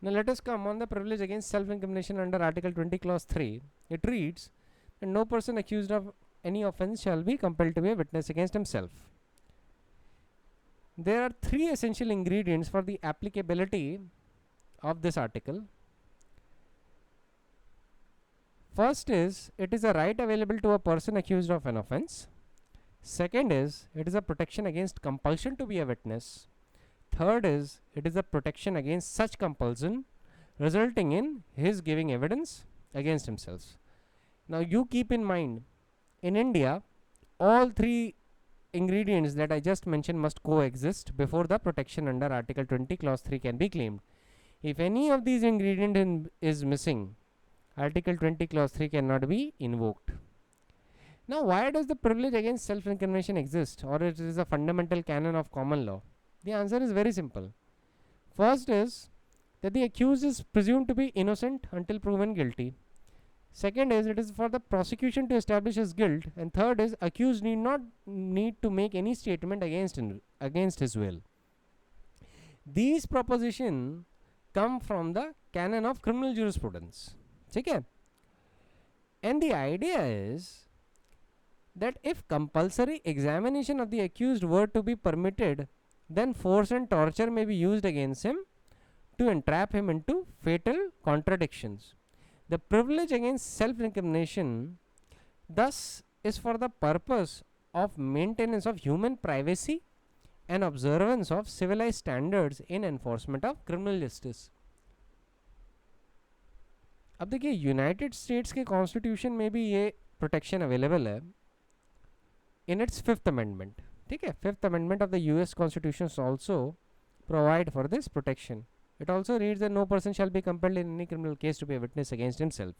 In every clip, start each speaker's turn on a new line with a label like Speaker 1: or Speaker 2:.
Speaker 1: Now let us come on the privilege against self-incrimination under Article 20 Clause 3. It reads that no person accused of any offence shall be compelled to be a witness against himself. There are three essential ingredients for the applicability of this article. First is, it is a right available to a person accused of an offence. Second is, it is a protection against compulsion to be a witness. Third is, it is a protection against such compulsion resulting in his giving evidence against himself. Now you keep in mind, in India, all three ingredients that I just mentioned must coexist before the protection under Article 20 Clause 3 can be claimed. If any of these ingredients is missing, Article 20 Clause 3 cannot be invoked. Now, why does the privilege against self-incrimination exist, or it is a fundamental canon of common law? The answer is very simple. First is that the accused is presumed to be innocent until proven guilty. Second is, it is for the prosecution to establish his guilt. And third is, accused need not need to make any statement against his will. These propositions come from the canon of criminal jurisprudence. Okay? And the idea is that if compulsory examination of the accused were to be permitted, then force and torture may be used against him to entrap him into fatal contradictions. The privilege against self-incrimination thus is for the purpose of maintenance of human privacy and observance of civilized standards in enforcement of criminal justice. अब देखिए United states के constitution में भी ये protection available है in its fifth amendment. ठीक है, fifth amendment of the US constitution also provide for this protection. It also reads that no person shall be compelled in any criminal case to be a witness against himself.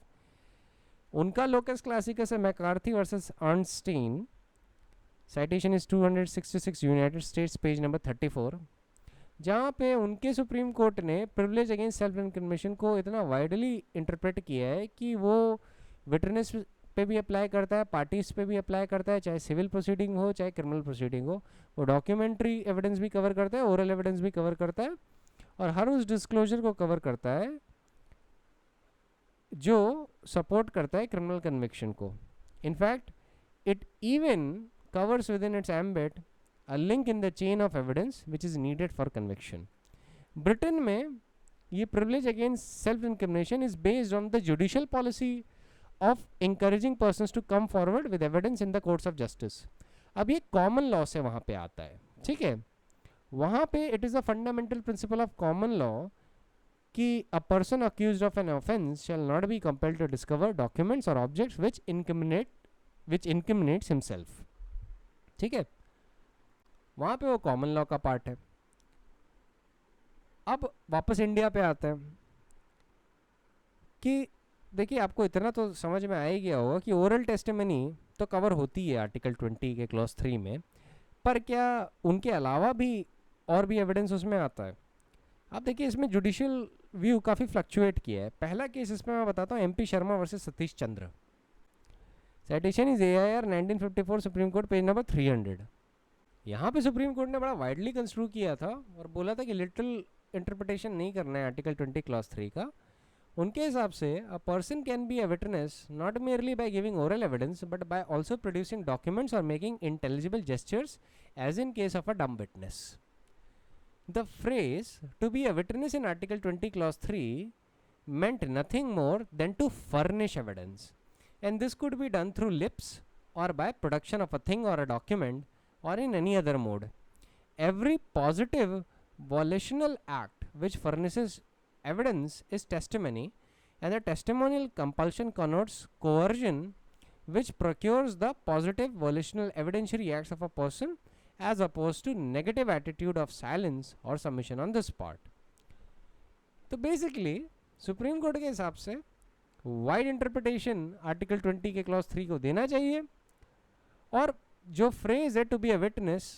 Speaker 1: उनका locus classicus है McCarthy versus Arnstein. Citation is 266 United States page number 34, जहाँ पे उनके supreme court ने privilege against self incrimination को इतना widely interpret किया है कि वो विटनेस पे भी अप्लाई करता है, पार्टीज पे भी अप्लाई करता है, चाहे सिविल प्रोसीडिंग हो चाहे क्रिमिनल प्रोसीडिंग हो. वो डॉक्यूमेंट्री एविडेंस भी कवर करता है, ओरल एविडेंस भी कवर करता है, और हर उस डिस्क्लोजर को कवर करता है जो सपोर्ट करता है क्रिमिनल कन्विक्शन को. In fact it even covers within its ambit a link in the chain of evidence which is needed for conviction. Britain में ये privilege against self incrimination is based on the judicial policy of encouraging persons to come forward with evidence in the courts of justice. अब ये common law से वहाँ पे आता है. ठीक है, वहाँ पे it is a fundamental principle of common law कि a person accused of an offence shall not be compelled to discover documents और ऑब्जेक्ट्स विच इनक्रिमिनेट्स हिमसेल्फ. ठीक है, वहाँ पे वो कॉमन लॉ का पार्ट है. अब वापस इंडिया पे आते हैं कि देखिए आपको इतना तो समझ में आ ही गया होगा कि ओरल टेस्टिमनी तो कवर होती है आर्टिकल 20 के क्लॉज 3 में, पर क्या उनके अलावा भी और भी एविडेंस उसमें आता है. आप देखिए इसमें जुडिशियल व्यू काफ़ी फ्लक्चुएट किया है. पहला केस इसमें मैं बताता हूँ, MP Sharma versus Satish Chandra. Citation is AIR 1954 supreme court page number 300. यहाँ पे सुप्रीम कोर्ट ने बड़ा वाइडली कंस्ट्रू किया था और बोला था कि लिटरल इंटरप्रिटेशन नहीं करना है आर्टिकल 20 क्लॉज 3 का. उनके हिसाब से a person can be a witness not merely by giving oral evidence but by also producing documents और making intelligible gestures as in case of a dumb witness. The phrase to be a witness in Article 20 Clause 3 meant nothing more than to furnish evidence, and this could be done through lips or by production of a thing or a document or in any other mode. Every positive volitional act which furnishes evidence is testimony, and the testimonial compulsion connotes coercion which procures the positive volitional evidentiary acts of a person as opposed to negative attitude of silence or submission on this part. तो basically supreme court के हिसाब से wide interpretation article 20 के clause 3 को देना चाहिए, और जो फ्रेज है टू बी अ विटनेस,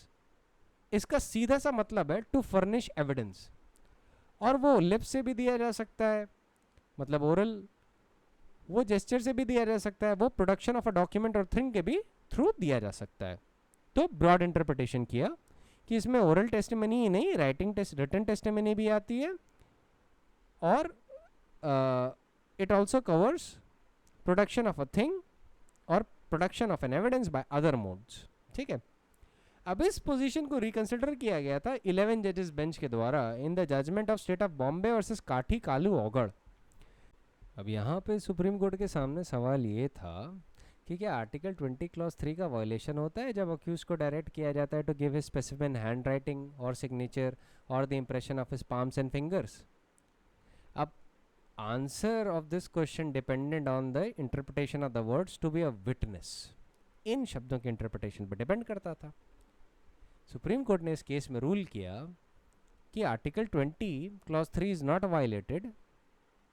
Speaker 1: इसका सीधा सा मतलब है टू फर्निश एविडेंस, और वो लिप से भी दिया जा सकता है, मतलब ओरल, वो जेस्चर से भी दिया जा सकता है, वो प्रोडक्शन ऑफ अ डॉक्यूमेंट और थिंग के भी थ्रू दिया जा सकता है. तो ब्रॉड इंटरप्रिटेशन किया कि इसमें ओरल टेस्टिमनी ही नहीं, रिटन टेस्टिमनी भी आती है, और it also covers production of a thing और production of an evidence by other modes. ठीक है, अब इस पोजीशन को रिकंसिडर किया गया था 11 जजेस बेंच के द्वारा in the judgment of state of Bombay versus Kathi Kalu ओगड़. अब यहाँ पे सुप्रीम कोर्ट के सामने सवाल ये था कि क्या आर्टिकल 20 क्लॉज 3 का वायलेशन होता है जब अक्यूज को डायरेक्ट किया जाता है to give his specific handwriting और सिग्नेचर और the impression of his palms and fingers. अब answer of this question depended on the interpretation of the words to be a witness. इन शब्दों के इंटरप्रिटेशन पर डिपेंड करता था. Supreme court ने इस केस में रूल किया कि article 20 clause 3 is not violated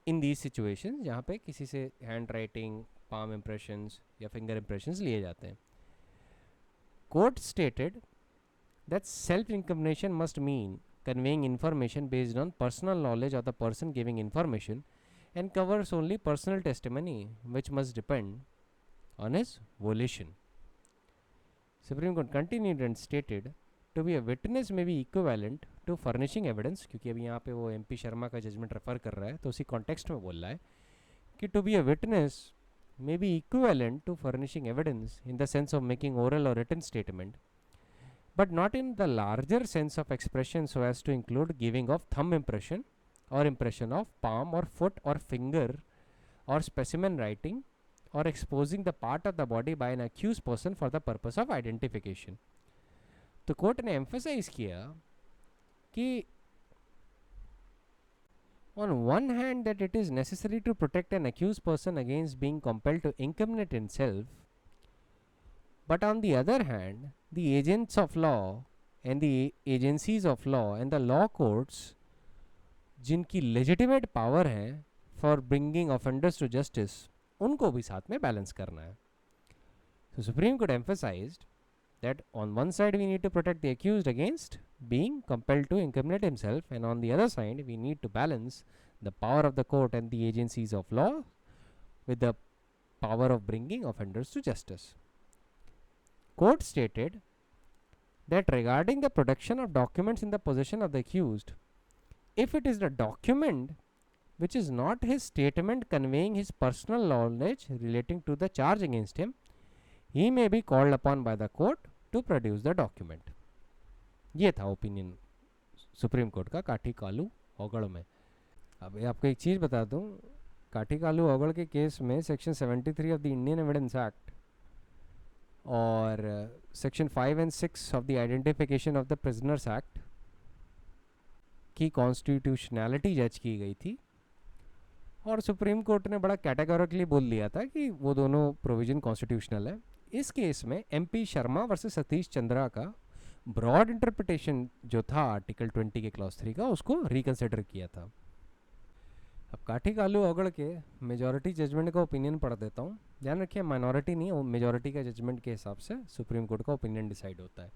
Speaker 1: in these situations जहाँ पे किसी से हैंड राइटिंग, पाम इम्प्रेशंस या फिंगर इम्प्रेशंस लिए जाते हैं. Court stated that self incrimination must mean conveying information based on personal knowledge of the person giving information and covers only personal testimony which must depend on his volition. Supreme Court continued and stated to be a witness may be equivalent to furnishing evidence, क्योंकि अभी यहाँ पे वो MP Sharma का judgement refer कर रहा है तो उसी कॉन्टेक्स्ट में बोल रहा है कि to be a witness may be equivalent to furnishing evidence in the sense of making oral or written statement, but not in the larger sense of expression so as to include giving of thumb impression or impression of palm or foot or finger or specimen writing or exposing the part of the body by an accused person for the purpose of identification. तो court ने emphasise किया कि on one hand that it is necessary to protect an accused person against being compelled to incriminate himself, but on the other hand the agents of law and the agencies of law and the law courts जिनकी legitimate power है for bringing offenders to justice उनको भी साथ में balance करना है. So Supreme Court emphasized that on one side we need to protect the accused against being compelled to incriminate himself, and on the other side we need to balance the power of the court and the agencies of law with the power of bringing offenders to justice. Court stated that regarding the production of documents in the possession of the accused, if it is the document which is not his statement conveying his personal knowledge relating to the charge against him, he may be called upon by the court to produce the document. ये था opinion supreme court का काठी कालू ओगड़ में. अब आपको एक चीज़ बता दूं, काठी कालू ओगड़ के केस में section 73 of the Indian evidence act और section 5 and 6 of the identification of the prisoners act की कॉन्स्टिट्यूशनैलिटी जज की गई थी और सुप्रीम कोर्ट ने बड़ा कैटेगोरिकली बोल दिया था कि वो दोनों प्रोविज़न कॉन्स्टिट्यूशनल है. इस केस में MP शर्मा वर्सेस सतीश चंद्रा का ब्रॉड इंटरप्रिटेशन जो था आर्टिकल 20 के क्लॉज 3 का उसको रिकंसिडर किया था. अब काठी कालू ओगड़ के मेजॉरिटी जजमेंट का ओपिनियन पढ़ देता हूँ. ध्यान रखिए माइनॉरिटी नहीं, वो मेजॉरिटी का जजमेंट के हिसाब से सुप्रीम कोर्ट का ओपिनियन डिसाइड होता है.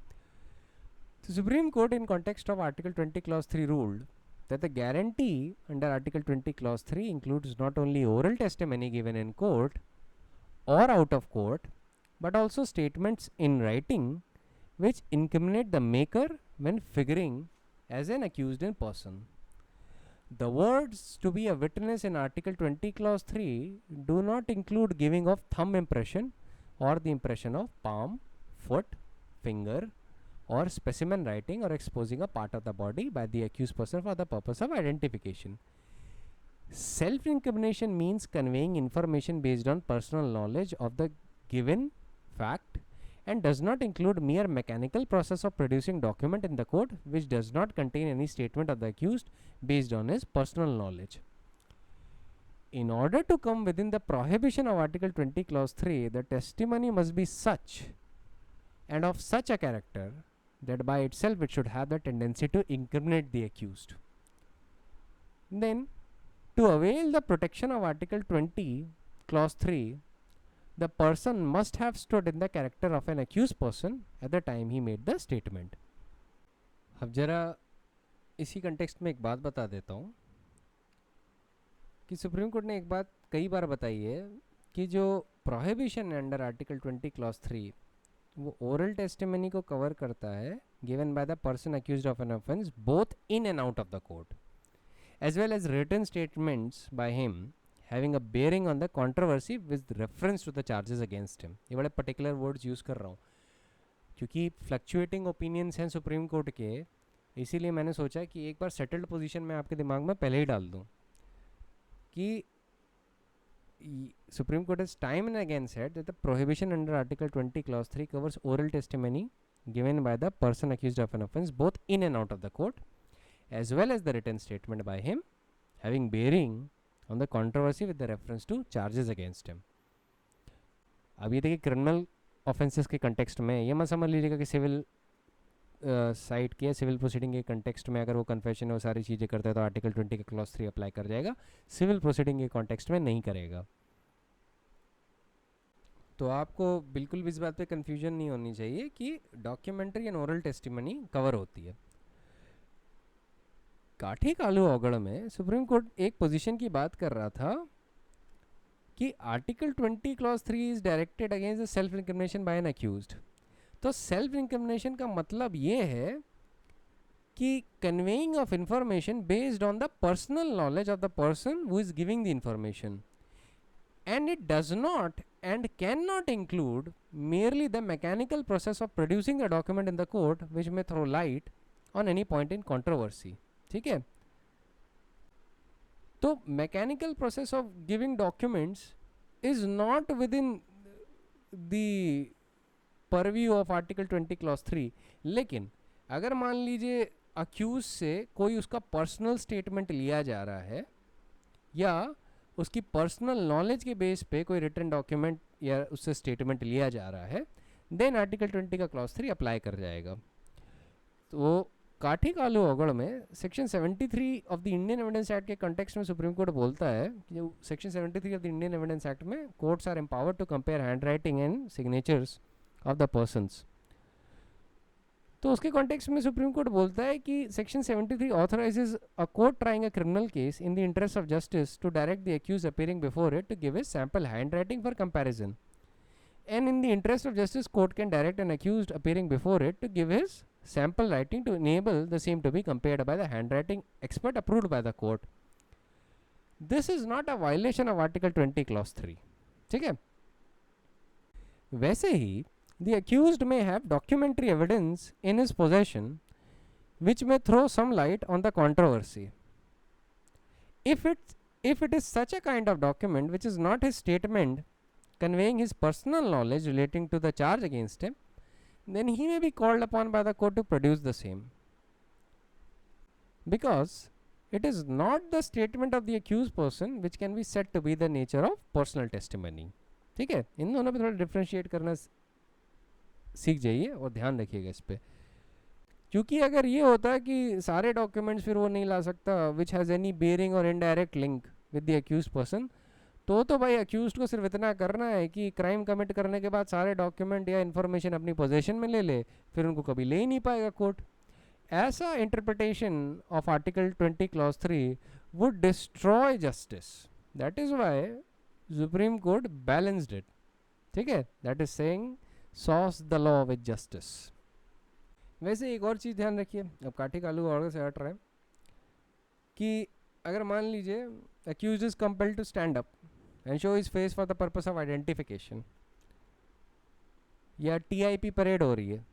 Speaker 1: तो supreme court in context of article 20 clause 3 ruled that the guarantee under Article 20 Clause 3 includes not only oral testimony given in court or out of court, but also statements in writing which incriminate the maker when figuring as an accused in person. The words to be a witness in Article 20 Clause 3 do not include giving of thumb impression or the impression of palm, foot, finger, or specimen writing or exposing a part of the body by the accused person for the purpose of identification. Self-incrimination means conveying information based on personal knowledge of the given fact and does not include mere mechanical process of producing document in the court which does not contain any statement of the accused based on his personal knowledge. In order to come within the prohibition of Article 20 Clause 3, the testimony must be such and of such a character that by itself it should have the tendency to incriminate the accused. Then, to avail the protection of Article 20 Clause 3, the person must have stood in the character of an accused person at the time he made the statement. अब जरा इसी context में एक बात बता देता हूँ कि सुप्रीम कोर्ट ने एक बात कई बार बताई है कि जो प्रोहिबिशन है अंडर आर्टिकल 20 क्लॉज 3 वो ओरल टेस्टिमनी को कवर करता है given by the person accused of an offence both in and out of the court. as well as written statements by him having a bearing on the controversy with reference to the charges against him. ये बड़े particular words use कर रहा हूँ क्योंकि fluctuating opinions हैं supreme court के, इसीलिए मैंने सोचा कि एक बार सेटल्ड पोजीशन में आपके दिमाग में पहले ही डाल दूँ कि Supreme Court has time and again said that the prohibition under Article 20 Clause 3 covers oral testimony given by the person accused of an offence both in and out of the court, as well as the written statement by him having bearing on the controversy with the reference to charges against him. अब ये देखिए criminal offences के context में ये मत समझ लीजिएगा कि सिविल साइड के सिविल प्रोसीडिंग के कंटेक्स्ट में अगर वो कन्फेशन वो सारी चीज़ें करता है तो आर्टिकल 20 के क्लॉज 3 अप्लाई कर जाएगा, सिविल प्रोसीडिंग के कॉन्टेक्स्ट में नहीं करेगा. तो आपको बिल्कुल भी इस बात पे कंफ्यूजन नहीं होनी चाहिए कि documentary and oral testimony cover होती है. काठी कालू औगड़ में सुप्रीम कोर्ट एक पोजीशन की बात कर रहा था कि article 20 clause 3 is directed against the self incrimination by an accused. तो सेल्फ इंक्रिमिनेशन का मतलब ये है कि conveying of information based on the personal knowledge of the person who is giving the information, and it does not and cannot include merely the mechanical process of producing a document in the court which may throw light on any point in controversy. ठीक है, तो mechanical process of giving documents is not within the purview of article 20 clause 3. लेकिन अगर मान लीजिए accused से कोई उसका personal statement लिया जा रहा है या उसकी पर्सनल नॉलेज के बेस पे कोई रिटन डॉक्यूमेंट या उससे स्टेटमेंट लिया जा रहा है, देन आर्टिकल 20 का क्लॉज 3 अप्लाई कर जाएगा. तो काठी कालू औगड़ में section 73 of the Indian evidence act के कंटेक्स्ट में सुप्रीम कोर्ट बोलता है कि जो section 73 of the Indian evidence act में courts are empowered to compare handwriting and signatures of the persons. तो उसके कॉन्टेक्स्ट में सुप्रीम कोर्ट बोलता है कि section 73 authorises a court trying a criminal case in the interest of justice to direct the accused appearing before it to give his sample handwriting for comparison, and in the interest of justice court can direct an accused appearing before it to give his sample writing to enable the same to be compared by the handwriting expert approved by the court. This is not a violation of article 20 clause 3. ठीक है, वैसे ही the accused may have documentary evidence in his possession which may throw some light on the controversy. If it is such a kind of document which is not his statement conveying his personal knowledge relating to the charge against him, then he may be called upon by the court to produce the same, because it is not the statement of the accused person which can be said to be the nature of personal testimony. ठीक है, इन दोनों पे थोड़ा differentiate करना सीख जाइए और ध्यान रखिएगा इस पे, क्योंकि अगर ये होता है कि सारे डॉक्यूमेंट्स फिर वो नहीं ला सकता विच हैज़ एनी बेयरिंग और indirect link with the accused person, तो भाई अक्यूज्ड को सिर्फ इतना करना है कि क्राइम कमिट करने के बाद सारे डॉक्यूमेंट या इन्फॉर्मेशन अपनी पोजेशन में ले ले, फिर उनको कभी ले ही नहीं पाएगा कोर्ट. ऐसा interpretation of article 20 clause 3 would destroy justice. That is why supreme court balanced it. ठीक है, that is saying sauce the law with justice. वैसे एक और चीज़ ध्यान रखिए, अब काठी कालू और से हट रहे हैं कि अगर मान लीजिए accused is compelled to stand up and show his face for the purpose of identification, या टीआईपी परेड हो रही है,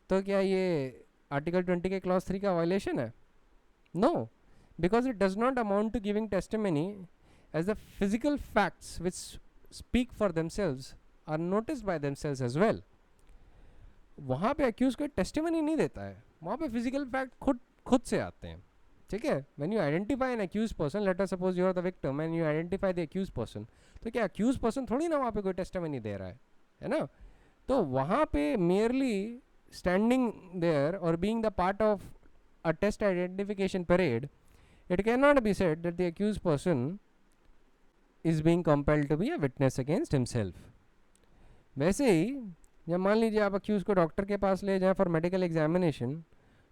Speaker 1: तो क्या ये आर्टिकल 20 के क्लॉज 3 का वायलेशन है? No, because it does not amount to giving testimony as the physical facts which speak for themselves are noticed by themselves as well. वहाँ पे अक्यूज कोई टेस्टिमनी नहीं देता है, वहाँ पे फिजिकल फैक्ट खुद से आते हैं. ठीक है, when you identify an accused person, let us suppose you are the victim and you identify the accused person, तो क्या अक्यूज पर्सन थोड़ी ना वहाँ पे कोई टेस्टिमनी दे रहा है ना. तो वहाँ पे मेयरली स्टैंडिंग देयर और being the part of a test identification parade, it can not be said that the accused person is being compelled to be a witness against himself. वैसे ही जब मान लीजिए आप अक्यूज को डॉक्टर के पास ले जाएं for medical examination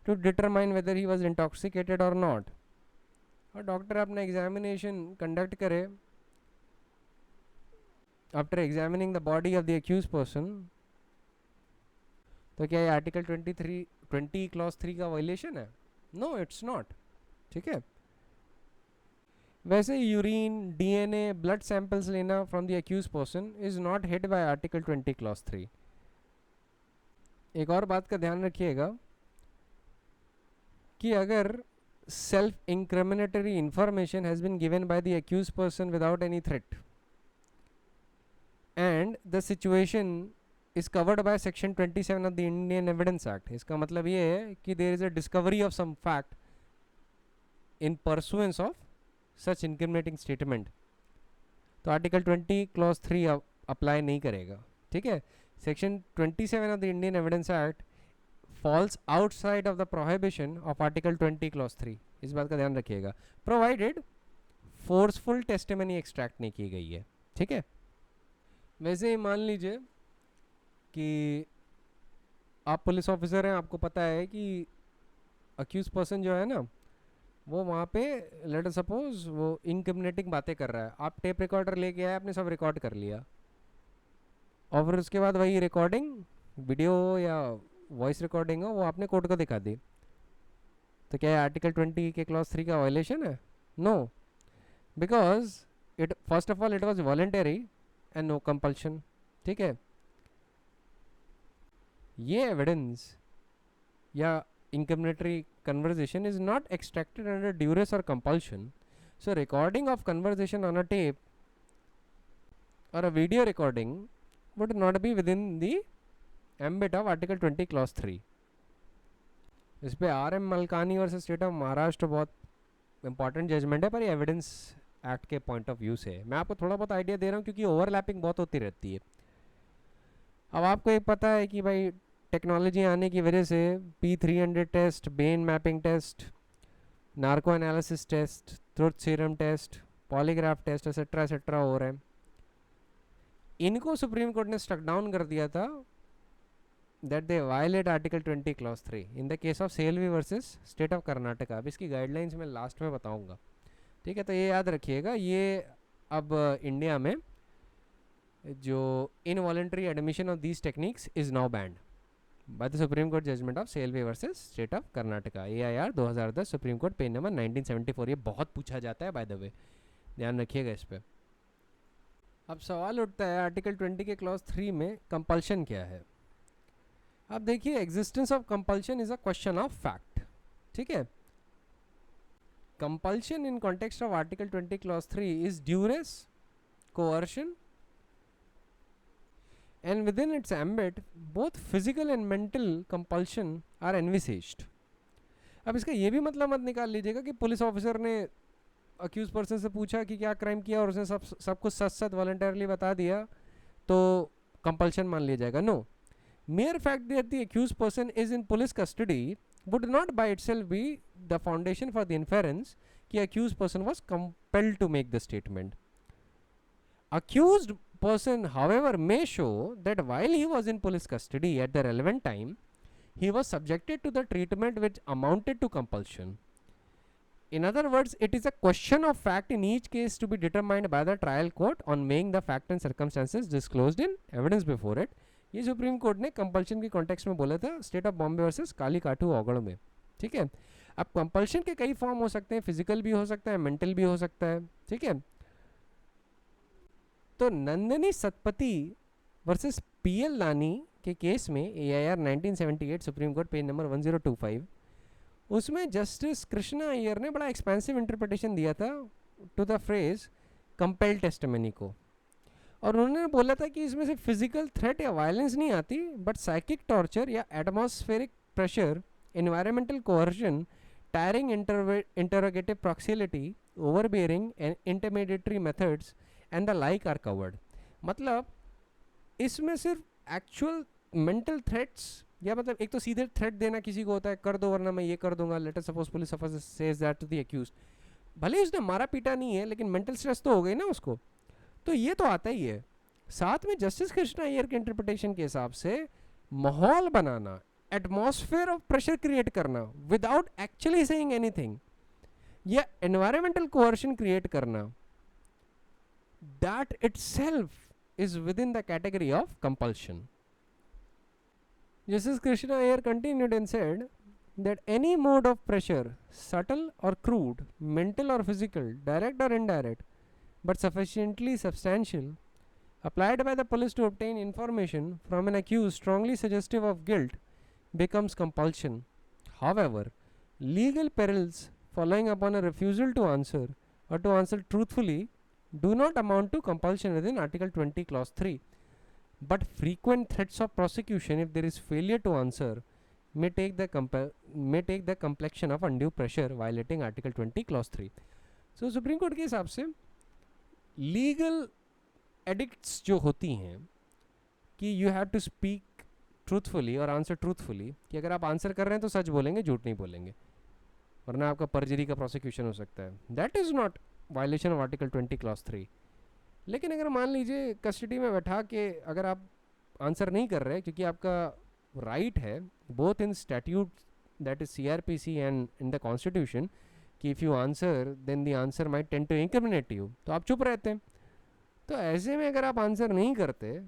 Speaker 1: to determine whether he was intoxicated और नॉट, और डॉक्टर अपना एग्जामिनेशन कंडक्ट करे after examining the body of the accused person, तो क्या ये आर्टिकल 20 क्लॉज 3 का वायलेशन है? No, it's not. ठीक है, वैसे यूरिन, डीएनए, ब्लड सैंपल्स लेना from the accused person is not hit by article 20 clause 3। एक और बात का ध्यान रखिएगा कि अगर self incriminatory information has been given by the accused person without any threat and the situation is covered by section 27 of the Indian evidence act, इसका मतलब ये है कि there is a discovery of some fact in pursuance of such incriminating statement, तो article 20 clause 3 apply नहीं करेगा। ठीक है, section 27 of the Indian evidence act falls outside of the prohibition of article 20 clause 3, इस बात का ध्यान रखिएगा, प्रोवाइडेड फोर्सफुल टेस्टिमनी एक्सट्रैक्ट नहीं की गई है। ठीक है, वैसे ही मान लीजिए कि आप पुलिस ऑफिसर हैं, आपको पता है कि अक्यूज पर्सन जो है ना वो वहाँ पे लेट अस सपोज वो इनकम्युनिकेटिंग बातें कर रहा है, आप टेप रिकॉर्डर लेके आए, आपने सब रिकॉर्ड कर लिया और फिर उसके बाद वही रिकॉर्डिंग वीडियो हो या वॉइस रिकॉर्डिंग हो वो आपने कोर्ट को दिखा दी, तो क्या आर्टिकल 20 के क्लॉज 3 का वायलेशन है? No, because it first of all it was voluntary and no compulsion. ठीक है, ये एविडेंस या incriminatory conversation is not extracted under duress or compulsion, so recording of conversation on a tape or a video recording would not be within the ambit of article 20 clause 3। इस पे R M Malkani और state of Maharashtra बहुत important judgement है, पर ये evidence act के point of view से मैं आपको थोड़ा बहुत आइडिया दे रहा हूँ क्योंकि ओवरलैपिंग बहुत होती रहती है। अब आपको ये पता है कि भाई टेक्नोलॉजी आने की वजह से P300 test, brain mapping test, narco analysis test, truth serum test, polygraph test etcetera हो रहे हैं। इनको सुप्रीम कोर्ट ने स्ट्रक डाउन कर दिया था that they violate article 20 clause 3 in the case of Selvi versus state of Karnataka. अब इसकी गाइडलाइंस मैं लास्ट में बताऊंगा। ठीक है, तो ये याद रखिएगा, ये अब इंडिया में जो involuntary admission of these techniques is now band by the Supreme Court judgment of Salve versus State of Karnataka, AIR 2010, Supreme Court page number 1974। ये बहुत पूछा जाता है बाय द वे, ध्यान रखिएगा इस पे। अब सवाल उठता है आर्टिकल 20 के क्लॉज 3 में कंपल्शन क्या है। अब देखिए, existence of compulsion is a question of fact. ठीक है, compulsion in context of article 20 clause 3 is duress, coercion, and within its ambit both physical and mental compulsion are envisaged। अब इसका ये भी मतलब मत निकाल लीजिएगा कि पुलिस ऑफिसर ने अक्यूज पर्सन से पूछा कि क्या क्राइम किया और उसने सब कुछ सच सच वॉलंटरली बता दिया तो कंपल्शन मान लिया जाएगा। No, mere fact that the accused person is in police custody would not by itself be the foundation for the inference कि accused person was compelled to make the statement। Accused person, however, may show that while he was in police custody at the relevant time, he was subjected to the treatment which amounted to compulsion। In other words, it is a question of fact in each case to be determined by the trial court on weighing the fact and circumstances disclosed in evidence before it। ये supreme court ने compulsion के context में बोला था state of Bombay versus कालीकाटू ओगड़ में। ठीक है, अब कंपल्शन के कई फॉर्म हो सकते हैं, फिजिकल भी हो सकता है, मेंटल भी हो सकता है। ठीक है, तो नंदिनी सतपति वर्सेस पीएल लानी के केस में AIR 1978 supreme court page number 1025, उसमें जस्टिस कृष्णा अय्यर ने बड़ा एक्सपेंसिव इंटरप्रिटेशन दिया था to the phrase compelled testimony को, और उन्होंने बोला था कि इसमें से फिजिकल थ्रेट या वायलेंस नहीं आती बट साइकिक टॉर्चर या atmospheric pressure, environmental coercion, tiring interrogative prolixity, overbearing and intimidatory methods and the like are covered. मतलब इसमें सिर्फ एक्चुअल मेंटल थ्रेट्स या मतलब एक तो सीधे थ्रेट देना किसी को होता है, कर दो वरना मैं ये कर दूंगा, let us suppose police officer says that to the accused, भले उसने मारा पीटा नहीं है लेकिन मेंटल स्ट्रेस तो हो गई ना उसको, तो ये तो आता ही है। साथ में जस्टिस कृष्णा अय्यर के इंटरप्रिटेशन के हिसाब से माहौल बनाना, एटमॉस्फेयर ऑफ प्रेशर क्रिएट करना विदाउट एक्चुअली सेइंग एनीथिंग, या एनवायरमेंटल कोअर्शन क्रिएट करना, that itself is within the category of compulsion। Justice Krishna Iyer continued and said, that any mode of pressure, subtle or crude, mental or physical, direct or indirect, but sufficiently substantial, applied by the police to obtain information from an accused strongly suggestive of guilt, becomes compulsion. However, legal perils following upon a refusal to answer or to answer truthfully do not amount to compulsion within Article 20, Clause 3. But frequent threats of prosecution if there is failure to answer may take the complexion of undue pressure violating Article 20, Clause 3. So supreme court के हिसाब से legal edicts जो होती हैं कि you have to speak truthfully और answer truthfully, कि अगर आप आंसर कर रहे हैं तो सच बोलेंगे, झूठ नहीं बोलेंगे, वरना आपका परजरी का प्रोसिक्यूशन हो सकता है. That is not violation of article 20 clause 3. लेकिन अगर मान लीजिए कस्टडी में बैठा के अगर आप आंसर नहीं कर रहे क्योंकि आपका राइट है both in statute that is CRPC and in the constitution कि if you answer then the answer might tend to incriminate you, तो आप चुप रहते हैं. तो ऐसे में अगर आप आंसर नहीं करते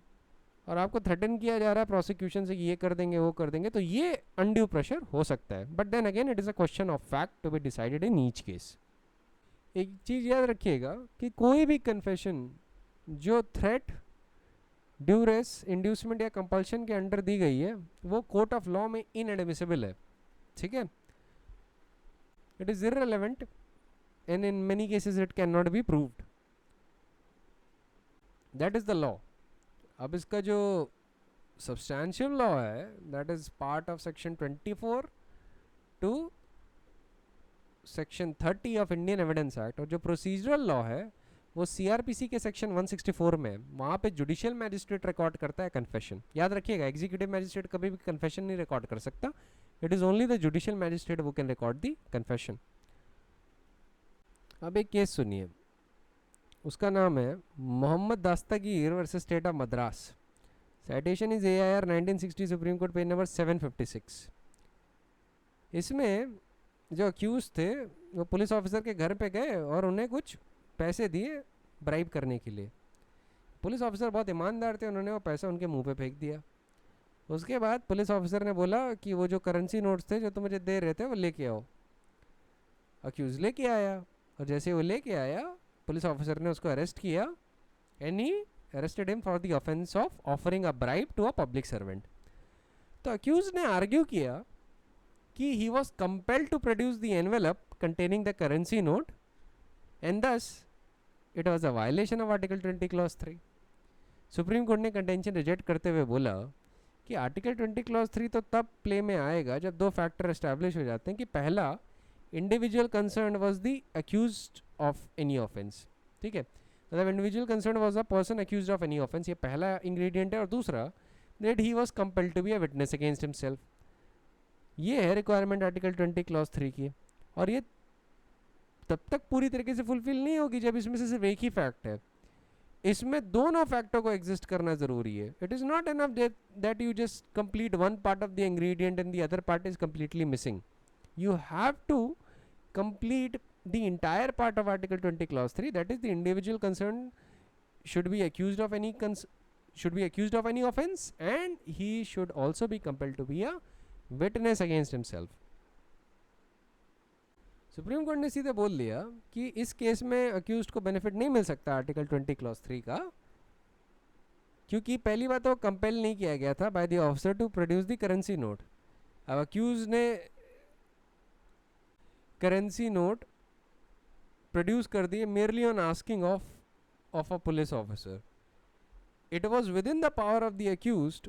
Speaker 1: और आपको थ्रेटन किया जा रहा है प्रोसिक्यूशन से कि ये कर देंगे वो कर देंगे, तो ये अनड्यू प्रेशर हो सकता है. But then again it is a question of fact to be decided in each case. एक चीज़ याद रखिएगा कि कोई भी कन्फेशन जो थ्रेट, ड्यूरेस, इंड्यूसमेंट या कंपल्शन के अंडर दी गई है वो कोर्ट ऑफ लॉ में इनएडमिसिबल है. ठीक है, it is irrelevant and in many cases it can not be proved. That is the law. अब इसका जो सब्सटैंशियल लॉ है that is part of section 24 to section 30 of Indian evidence act, और जो प्रोसीजरल लॉ है वो CRPC के section 164 में. वहाँ पे जुडिशियल मैजिस्ट्रेट रिकॉर्ड करता है कन्फेशन. याद रखिएगा, एग्जीक्यूटिव मैजिस्ट्रेट कभी भी कन्फेशन नहीं रिकॉर्ड कर सकता. It is only the judicial magistrate वो कैन रिकॉर्ड दी कन्फेशन. अब एक केस सुनिए, उसका नाम है Mohammed Dastagir versus state of Madras. Citation is AIR 1960 supreme court page number 756. इसमें जो अक्यूज थे वो पुलिस ऑफिसर के घर पे गए और उन्हें कुछ पैसे दिए ब्राइब करने के लिए. पुलिस ऑफिसर बहुत ईमानदार थे, उन्होंने वो पैसा उनके मुंह पे फेंक दिया. उसके बाद पुलिस ऑफिसर ने बोला कि वो जो करेंसी नोट्स थे जो तुम मुझे दे रहे थे वो लेके आओ. अक्यूज लेके आया, और जैसे वो लेके आया पुलिस ऑफिसर ने उसको अरेस्ट किया and he arrested him for the offence of offering a bribe to a public servant. तो अक्यूज ने आर्ग्यू किया कि he was compelled to produce the envelope containing the currency note and thus it was a violation of article 20 clause 3. Supreme court ने contention reject करते हुए बोला कि article 20 clause 3 तो तब प्ले में आएगा जब दो फैक्टर एस्टैब्लिश हो जाते हैं कि पहला, individual concern was the accused of any offence. ठीक है, मतलब individual concern was a person accused of any offence, ये पहला इंग्रेडिएंट है. और दूसरा, that he was compelled to be a witness against himself. ये है रिक्वायरमेंट आर्टिकल 20 क्लॉज 3 की. और ये तब तक पूरी तरीके से फुलफिल नहीं होगी जब इसमें से सिर्फ एक ही फैक्ट है. इसमें दोनों फैक्टों को एग्जिस्ट करना जरूरी है. It is not enough that you just complete one part of the ingredient and the other part is completely missing. You have to complete the entire part of article 20 clause 3, that is the individual concerned should be accused of any offense and he should also be compelled to be a witness against himself. Supreme court ने सीधे बोल दिया कि इस case में accused को benefit नहीं मिल सकता आर्टिकल 20 क्लॉज 3 का, क्योंकि पहली बात तो कंपेल नहीं किया गया था by the officer to produce the currency note. अब अक्यूज ने करेंसी नोट प्रोड्यूस कर दिए merely on asking of a police officer. It was within the power of the accused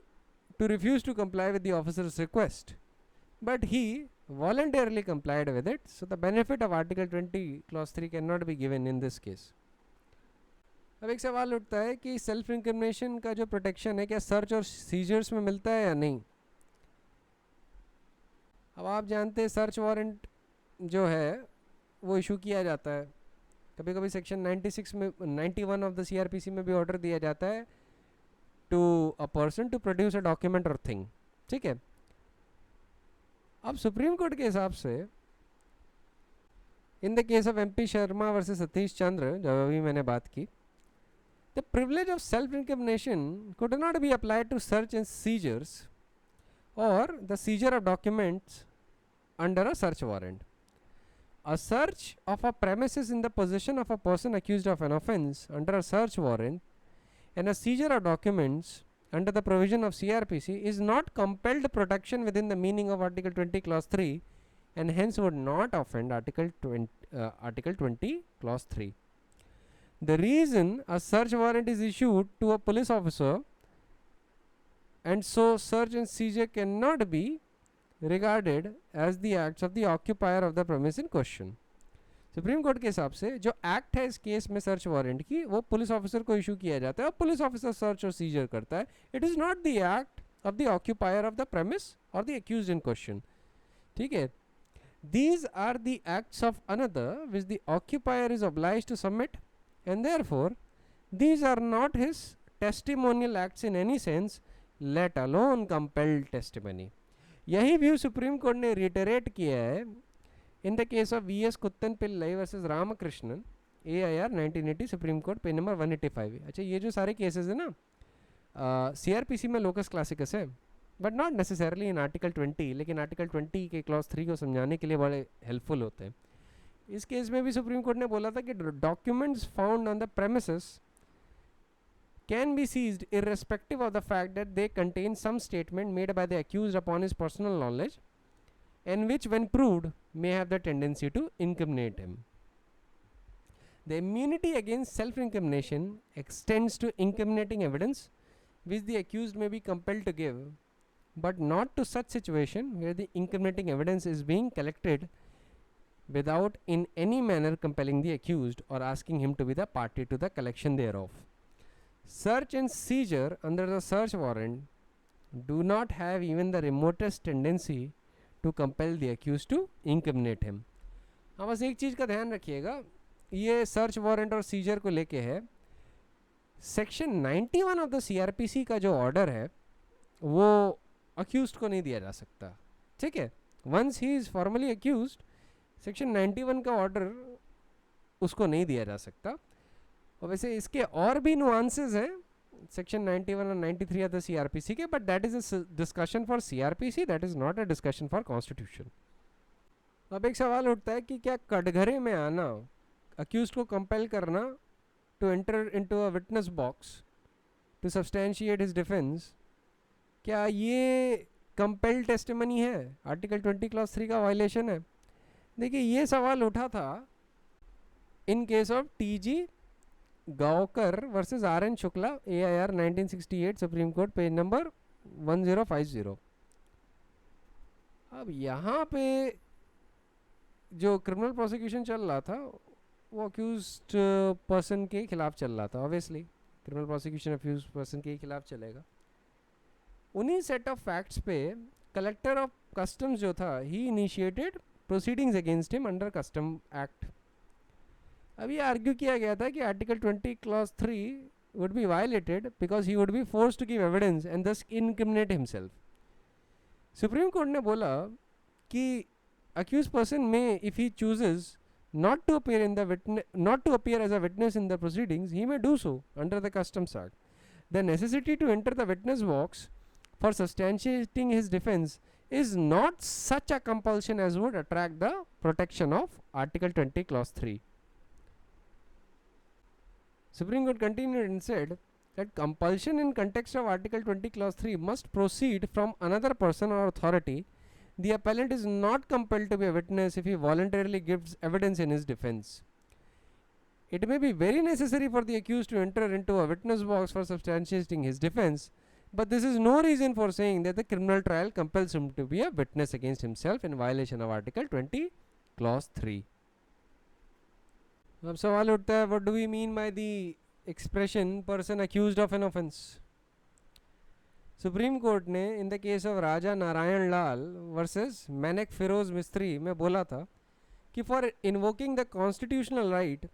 Speaker 1: to refuse to comply with the officer's request, but he voluntarily complied with it, so the benefit of article 20 clause 3 cannot be given in this case. अब एक सवाल उठता है कि self incrimination का जो protection है क्या सर्च और सीजर्स में मिलता है या नहीं. अब आप जानते हैं सर्च वारंट जो है वो इशू किया जाता है. कभी कभी सेक्शन 96 में 91 ऑफ द CRPC में भी ऑर्डर दिया जाता है to a person to produce a document और थिंग. ठीक है, अब सुप्रीम कोर्ट के हिसाब से in the case of MP Sharma versus Satish Chandra जो अभी मैंने बात की, the privilege of self incrimination could not be applied to search and seizures और the seizure of documents under a search warrant. A search of a premises in the possession of a person accused of an offence under a search warrant and a seizure of documents under the provision of CRPC is not compelled protection within the meaning of Article 20 Clause 3 and hence would not offend Article 20 Clause 3. The reason a search warrant is issued to a police officer and so search and seizure cannot be regarded as the acts of the occupier of the premise in question. Supreme court के हिसाब से जो act है इस case में search warrant की वो police officer को इशू किया जाता है और पुलिस ऑफिसर सर्च और सीजर करता है. It is not the act of the occupier of the premise और द एक्यूज्ड इन क्वेश्चन. ठीक है. These are the acts of another which the occupier is obliged to submit and therefore these are not his testimonial acts in any sense, let alone compelled testimony. यही view supreme court ने reiterate किया है in the case of VS Kuttan Pillai versus Ramakrishnan AIR 1980 supreme court page number 185. अच्छा ये जो सारे cases है ना CRPC में लोकस क्लासिकस है but not necessarily in article 20, लेकिन आर्टिकल 20 के क्लॉज 3 को समझाने के लिए बड़े हेल्पफुल होते हैं. इस केस में भी सुप्रीम कोर्ट ने बोला था कि documents found on the premises can be seized irrespective of the fact that they contain some statement made by the accused upon his personal knowledge and which when proved may have the tendency to incriminate him. The immunity against self-incrimination extends to incriminating evidence which the accused may be compelled to give, but not to such situation where the incriminating evidence is being collected without in any manner compelling the accused or asking him to be the party to the collection thereof. Search and seizure under the search warrant do not have even the remotest tendency to compel the accused to incriminate him. हाँ बस एक चीज़ का ध्यान रखिएगा, ये search warrant और scissor को लेके है. सेक्शन 91 ऑफ द CRPC का जो ऑर्डर है वो अक्यूज्ड को नहीं दिया जा सकता. ठीक है. Once he is formally accused section 91 का ऑर्डर उसको नहीं दिया जा सकता. और वैसे इसके और भी नुआंसेस हैं सेक्शन 91 और 93 ऑफ द CRPC के, but that is a discussion for CRPC, that is not a discussion for constitution. अब एक सवाल उठता है कि क्या कटघरे में आना, अक्यूज्ड को कंपेल करना to enter into a witness box to substantiate his defence, क्या ये कंपेल टेस्टिमनी है? आर्टिकल 20 क्लॉज 3 का वायलेशन है. देखिए ये सवाल उठा था in case of TG Gaonkar versus RN Shukla AIR 1968 supreme court page number 1050. अब यहाँ पे जो क्रिमिनल प्रोसिक्यूशन चल रहा था वो अक्यूज्ड पर्सन के खिलाफ चल रहा था. Obviously criminal prosecution accused person के खिलाफ चलेगा. उन्हीं सेट ऑफ फैक्ट्स पे कलेक्टर ऑफ कस्टम्स जो था ही initiated proceedings against him under custom act. अब ये आर्ग्यू किया गया था कि article 20 clause 3 would be violated because he would be forced to give evidence and thus incriminate himself. Supreme court ने बोला कि accused person may, if he chooses not to appear in the not to appear as a witness in the proceedings, he may do so under the Customs Act. The necessity to enter the witness box for substantiating his defense is not such a compulsion as would attract the protection of Article 20 Clause 3. Supreme Court continued and said that compulsion in context of Article 20 Clause 3 must proceed from another person or authority. The appellant is not compelled to be a witness if he voluntarily gives evidence in his defense. It may be very necessary for the accused to enter into a witness box for substantiating his defense, but this is no reason for saying that the criminal trial compels him to be a witness against himself in violation of Article 20 Clause 3. अब सवाल उठता है, what do we mean by the expression person accused of an offence? Supreme court ने in the case of Raja Narayan Lal versus Maneck Firoz Mistry में बोला था कि for invoking the constitutional right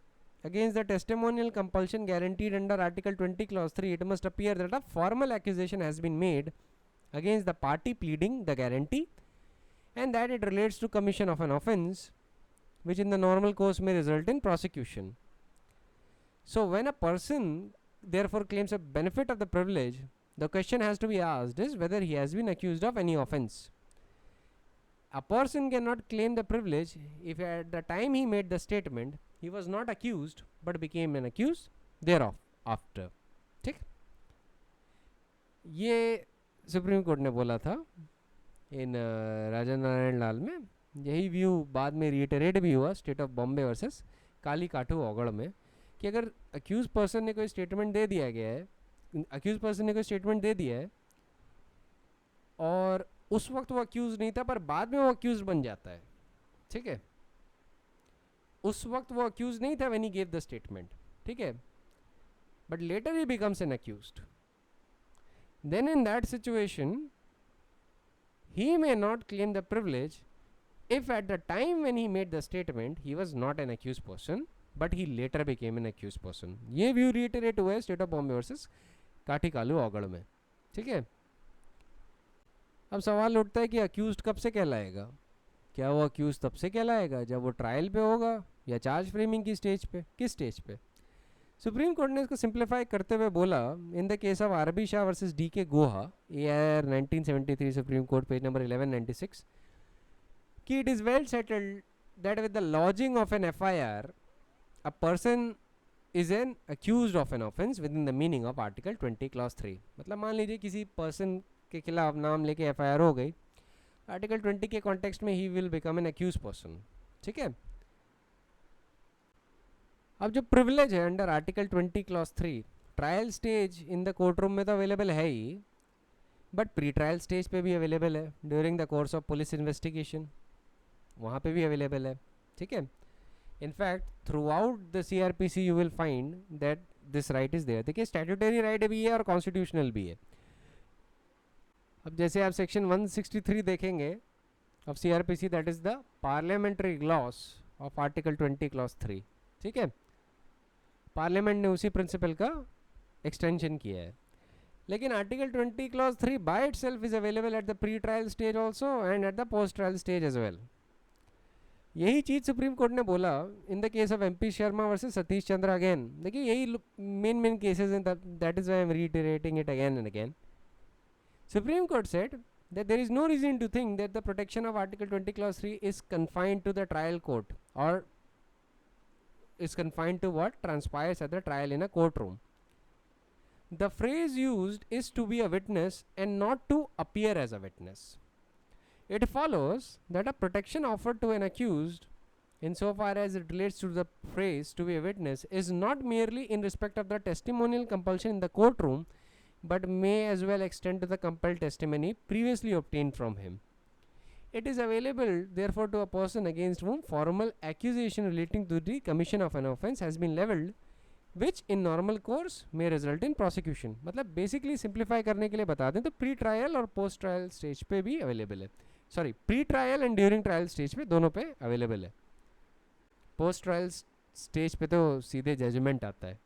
Speaker 1: against the testimonial compulsion guaranteed under article 20 clause 3 it must appear that a formal accusation has been made against the party pleading the guarantee and that it relates to commission of an offence which in the normal course may result in prosecution. So when a person therefore claims a benefit of the privilege, the question has to be asked is whether he has been accused of any offense. a person cannot claim the privilege if at the time he made the statement he was not accused but became an accused thereof after. ठीक, ये supreme court ने बोला था इन राजा नारायण लाल में. यही view बाद में रिइटरेट भी हुआ state of Bombay versus Kali Kathu ओगड़ में कि अगर अक्यूज पर्सन ने कोई स्टेटमेंट दे दिया गया है, अक्यूज पर्सन ने कोई स्टेटमेंट दे दिया है और उस वक्त वो अक्यूज नहीं था पर बाद में वो अक्यूज बन जाता है. ठीक है, उस वक्त वो अक्यूज नहीं था when he gave the statement. ठीक है, but later he becomes an accused. Then in that situation he may not claim the privilege if at the time when he made the statement he was not an accused person but he later became an accused person. ये view रिइटरेट हुआ है state of Bombay versus Kathi Kalu ओगड़ में. ठीक है, अब सवाल उठता है कि अक्यूज्ड कब से कहलाएगा. क्या वो अक्यूज तब से कहलाएगा जब वो ट्रायल पे होगा या चार्ज फ्रेमिंग की स्टेज पे, किस स्टेज पे. सुप्रीम कोर्ट ने इसको सिंप्लीफाई करते हुए बोला in the case of R B Shah versus D K Guha AIR 1973 supreme court page number 1196 कि it is well settled that with the lodging of an FIR a person is an accused of an offence within the meaning of article 20 clause 3. मतलब मान लीजिए किसी person के खिलाफ नाम लेके FIR हो गई, आर्टिकल 20 के कॉन्टेक्स्ट में he will become an accused person. ठीक है, अब जो प्रिविलेज है under article 20 clause 3 trial stage in the court room में तो अवेलेबल है ही, बट प्री ट्रायल स्टेज पे भी अवेलेबल है. During the course of police investigation वहाँ पे भी अवेलेबल है. ठीक है, in fact throughout the CRPC you will find that this right is there. देखिए स्टैट्यूटरी राइट भी है और कॉन्स्टिट्यूशनल भी है. अब जैसे आप सेक्शन 163 देखेंगे of CRPC that is the parliamentary gloss of article 20 clause 3. ठीक है, पार्लियामेंट ने उसी प्रिंसिपल का एक्सटेंशन किया है. लेकिन article 20 clause 3 by itself is available at the pre trial stage also and at the post trial stage as well. यही चीज़ सुप्रीम कोर्ट ने बोला in the case of MP Sharma versus Satish Chandra again. देखिए यही मेन केसेस हैं, that is why I am reiterating it again and again. Supreme court said that there is no reason to think that the protection of Article 20 Clause 3 is confined to the trial court or is confined to what transpires at the trial in a courtroom. The phrase used is to be a witness and not to appear as a witness. It follows that a protection offered to an accused insofar as it relates to the phrase to be a witness is not merely in respect of the testimonial compulsion in the courtroom but may as well extend to the compelled testimony previously obtained from him. It is available therefore to a person against whom formal accusation relating to the commission of an offence has been levelled which in normal course may result in prosecution. मतलब basically simplify करने के लिए बता दें तो pre trial और post trial stage पे भी अवेलेबल है. Sorry, pre trial and during trial stage पे दोनों पे अवेलेबल है. पोस्ट ट्रायल स्टेज पे तो सीधे जजमेंट आता है.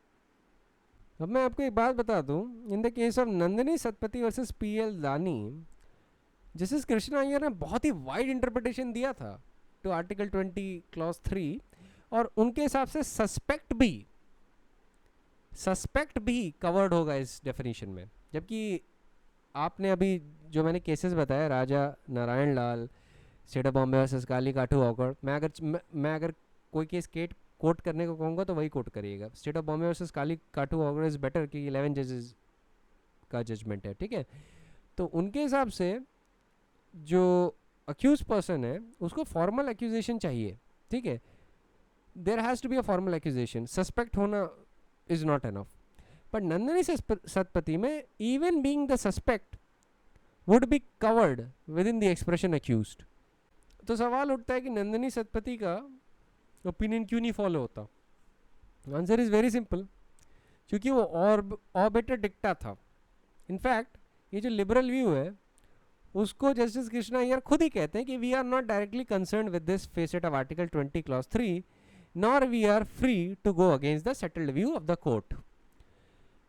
Speaker 1: अब मैं आपको एक बात बता दूं, इन the case of Nandini Satpathy versus PL दानी जस्टिस कृष्णा अय्यर ने बहुत ही वाइड इंटरप्रिटेशन दिया था टू आर्टिकल 20 क्लॉज 3 और उनके हिसाब से सस्पेक्ट भी कवर्ड होगा इस डेफिनेशन में. जबकि आपने अभी जो मैंने केसेस बताया राजा नारायण लाल, state of Bombay versus Kali Kathu ओगड़, मैं अगर कोई केस कोट करने को कहूँगा तो वही कोट करिएगा. State of Bombay versus Kali Kathu Oghad is better कि 11 जजेस का जजमेंट है. ठीक है, तो उनके हिसाब से जो अक्यूज पर्सन है उसको फॉर्मल एक्यूजेशन चाहिए. ठीक है, there has to be a formal accusation. Suspect होना is not enough. But Nandini Satpathy में even being the suspect would be covered within the expression accused. तो सवाल उठता है कि नंदिनी सतपति का ओपिनियन क्यों नहीं फॉलो होता. आंसर इज़ वेरी सिंपल, क्योंकि वो ऑर्बिटर डिक्टा था. इनफैक्ट ये जो लिबरल व्यू है उसको जस्टिस कृष्णा अय्यर खुद ही कहते हैं कि we are not directly concerned with this facet of article 20 clause 3 nor we are free to go against the settled view of the court.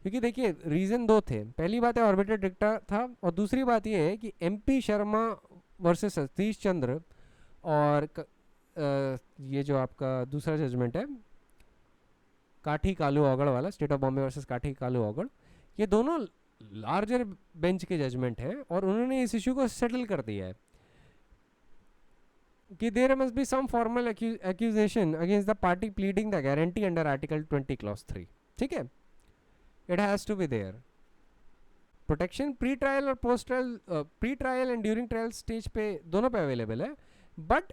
Speaker 1: क्योंकि देखिए रीज़न दो थे. पहली बात है ऑर्बिटर डिक्टा था और दूसरी बात ये है कि MP शर्मा वर्सेस सतीश चंद्र और ये जो आपका दूसरा जजमेंट है काठी कालू ओगड़ वाला, state of Bombay versus Kathi Kalu ओगड़, ये दोनों लार्जर बेंच के जजमेंट हैं और उन्होंने इस इशू को सेटल कर दिया है. कि there must be some formal accusation against the party pleading the guarantee under article 20 clause 3. ठीक है, it has to be there. Protection pre trial और post trial, pre trial and during trial stage पे दोनों पे available है, but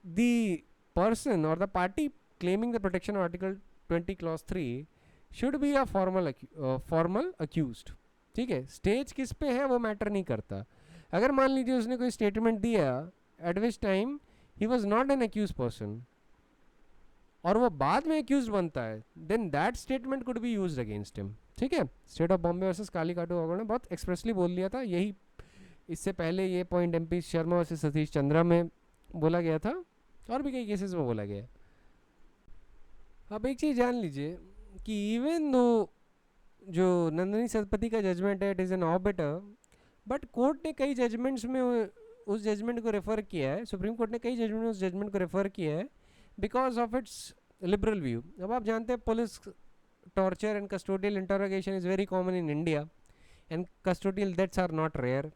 Speaker 1: the person और the party claiming the protection of article 20 clause 3 should be a formal accused. ठीक है, stage किस पे है वो मैटर नहीं करता. अगर मान लीजिए उसने कोई स्टेटमेंट दिया at which time he was not an accused person और वो बाद में अक्यूज बनता है, then that statement could be used against him. ठीक है, स्टेट ऑफ बॉम्बे वर्सेस कालीकाटू हॉगड़ ने बहुत एक्सप्रेसली बोल दिया था यही. इससे पहले ये point MP Sharma versus Satish Chandra में बोला गया था और भी कई केसेस में बोला गया. अब एक चीज़ जान लीजिए कि इवन दो जो नंदिनी सतपथी का जजमेंट है it is an orbiter, but court ने कई जजमेंट्स में उस जजमेंट को रेफ़र किया है, सुप्रीम कोर्ट ने कई जजमेंट में उस जजमेंट को रेफ़र किया है because of its liberal view. अब आप जानते हैं police torture and custodial interrogation is very common in India and custodial deaths are not rare.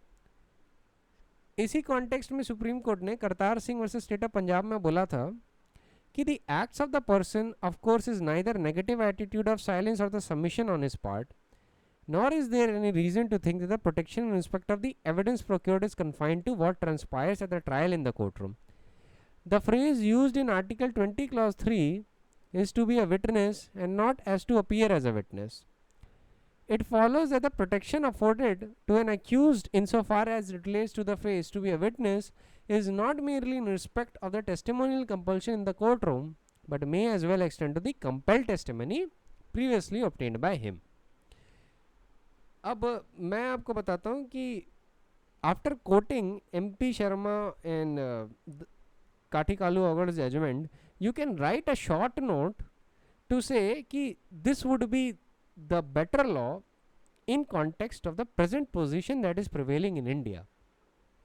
Speaker 1: इसी कॉन्टेक्स्ट में सुप्रीम कोर्ट ने Kartar Singh versus state of Punjab में बोला था कि the acts of the person of course is neither negative attitude of silence और the submission on his part, nor is there any reason to think that the protection in respect of the evidence procured is confined to what transpires at the trial in the courtroom. The phrase used in Article 20 Clause 3 is to be a witness and not as to appear as a witness. It follows that the protection afforded to an accused insofar as it relates to the phrase to be a witness is not merely in respect of the testimonial compulsion in the courtroom, but may as well extend to the compelled testimony previously obtained by him. अब मैं आपको बताता हूँ कि after coating MP Sharma and काठीकालू हॉगड़ judgement you can write a short note to से कि this would be the better law in context of the present position that is prevailing in India.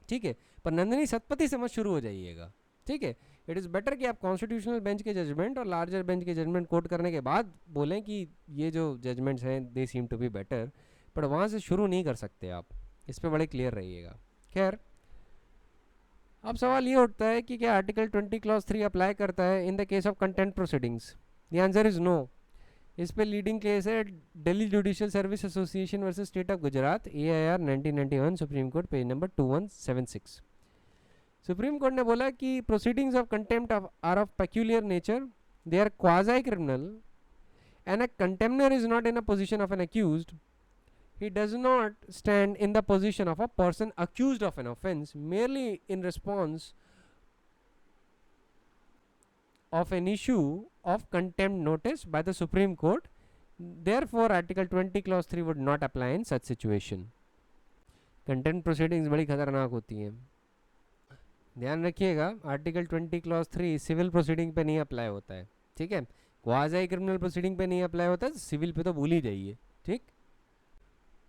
Speaker 1: ठीक है, पर नंदिनी सतपथी से मत शुरू हो जाइएगा. ठीक है, इट इज़ बेटर कि आप कॉन्स्टिट्यूशनल बेंच के जजमेंट और लार्जर बेंच के जजमेंट कोट करने के बाद बोलें कि ये जो जजमेंट्स हैं दे सीम टू बी बेटर, पर वहाँ से शुरू नहीं कर सकते आप. इस पे बड़े क्लियर रहिएगा. खैर, अब सवाल ये उठता है कि क्या आर्टिकल 20 क्लॉज 3 अप्लाई करता है in the case of contempt proceedings. The answer is no. इस पे लीडिंग केस है Delhi judicial service association versus state of Gujarat, AIR 1991, supreme court, page number 2176. Supreme court ने बोला कि proceedings of contempt are of peculiar nature, they are quasi criminal and a contemnor is not in a position of an accused. He does not stand in the position of a person accused of an offence merely in response of an issue of contempt notice by the Supreme Court. Therefore, Article 20 Clause 3 would not apply in such situation. Contempt proceedings बड़ी खतरनाक होती हैं. ध्यान रखिएगा, article 20 clause 3 civil proceeding पे नहीं apply होता है. ठीक है, क्वाज़ी क्रिमिनल प्रोसीडिंग पे नहीं अप्लाई होता है, सिविल पे तो भूल ही जाइए. ठीक,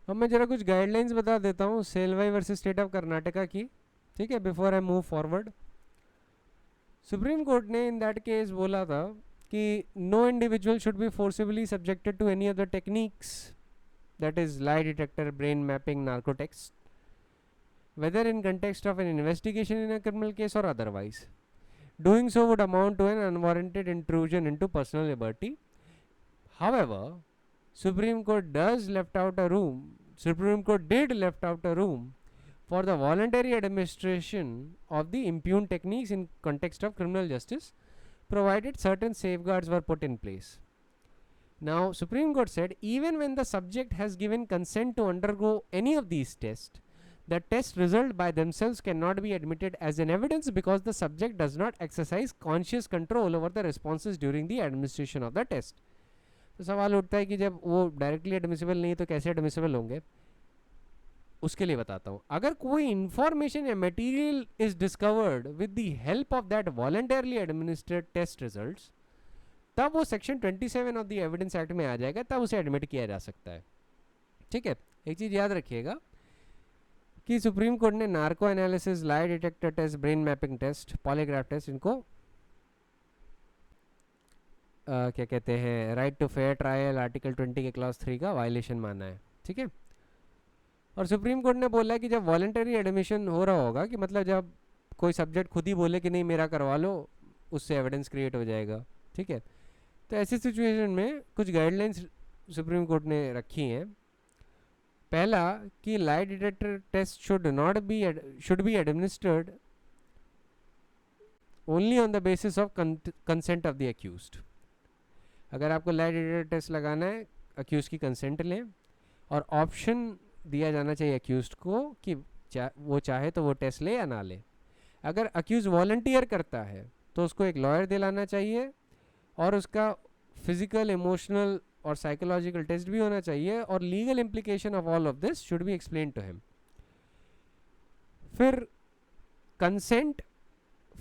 Speaker 1: अब मैं जरा कुछ गाइडलाइंस बता देता हूँ Selvi versus state of Karnataka की. ठीक है, before I move forward. Supreme court ने इन दैट केस बोला था कि no individual should be forcibly subjected to any of the techniques, that is lie detector, brain mapping, narcotics, whether in context of an investigation in a criminal case or otherwise. Doing so would amount to an unwarranted intrusion into personal liberty. However, Supreme Court did left out a room for the voluntary administration of the impugned techniques in context of criminal justice, provided certain safeguards were put in place. Now, Supreme Court said even when the subject has given consent to undergo any of these tests, the test result by themselves cannot be admitted as an evidence because the subject does not exercise conscious control over the responses during the administration of the test. तो सवाल उठता है कि जब वो directly admissible नहीं तो कैसे एडमिसिबल होंगे. उसके लिए बताता हूँ. अगर कोई इंफॉर्मेशन या material is discovered with the help of that voluntarily administered test results, तब वो section 27 of the evidence act में आ जाएगा, तब उसे एडमिट किया जा सकता है. ठीक है, एक चीज़ याद रखिएगा कि सुप्रीम कोर्ट ने narco analysis, lie detector test, brain mapping test, polygraph test, इनको क्या कहते हैं, right to fair trial article 20 के क्लॉज 3 का वायलेशन माना है. ठीक है, और सुप्रीम कोर्ट ने बोला कि जब वॉलंटरी एडमिशन हो रहा होगा, कि मतलब जब कोई सब्जेक्ट खुद ही बोले कि नहीं मेरा करवा लो, उससे एविडेंस क्रिएट हो जाएगा, ठीक है। तो ऐसी सिचुएशन में कुछ गाइडलाइंस सुप्रीम कोर्ट ने रखी हैं। पहला कि lie detector test should be administered only on the basis of consent of the accused. अगर आपको लाई डिटेक्टर टेस्ट लगाना है, अक्यूज की कंसेंट लें, और ऑप्शन दिया जाना चाहिए अक्यूज्ड को कि वो चाहे तो वो टेस्ट ले या ना ले। अगर अक्यूज वॉलंटियर करता है तो उसको एक लॉयर दिलाना चाहिए, और उसका फिजिकल, इमोशनल और साइकोलॉजिकल टेस्ट भी होना चाहिए, और legal implication of all of this should be explain to him. फिर consent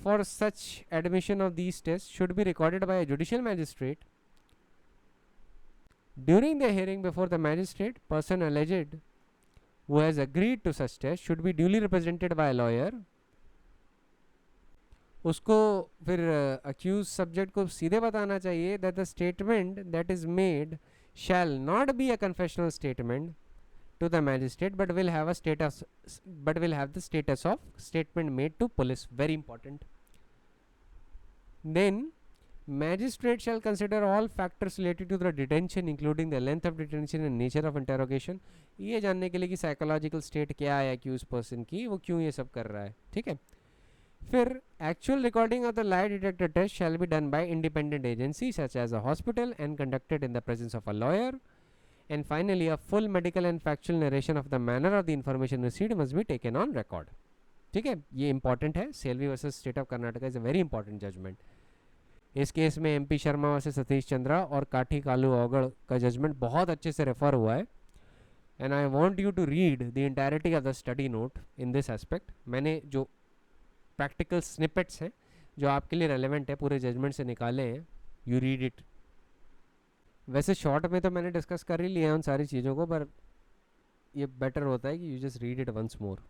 Speaker 1: for such admission of these test should be recorded by a judicial magistrate. During the hearing before the magistrate, person alleged who has agreed to such test should be duly represented by a lawyer. उसको फिर accused subject को सीधे बताना चाहिए that the statement that is made shall not be a confessional statement to the magistrate but will have the status of statement made to police. Very important. Then magistrate shall consider all factors related to the detention including the length of detention and nature of interrogation. ये जानने के लिए कि psychological state क्या है accused person की, वो क्यों ये सब कर रहा है, ठीक है। फिर actual recording of the lie detector test shall be done by independent agency such as a hospital and conducted in the presence of a lawyer. And finally, a full medical and factual narration of the manner of the information received must be taken on record. ठीक है, ये important है. Selvi versus state of Karnataka is a very important judgment. इस case में MP Sharma versus Satish Chandra और काठी कालू औगड़ का judgement बहुत अच्छे से रेफर हुआ है. And I want you to read the entirety of the study note in this aspect. मैंने जो प्रैक्टिकल स्निपेट्स हैं जो आपके लिए रेलेवेंट है पूरे जजमेंट से निकाले हैं, यू रीड इट. वैसे शॉर्ट में तो मैंने डिस्कस कर ही लिया है उन सारी चीज़ों को, पर ये बेटर होता है कि you just read it once more.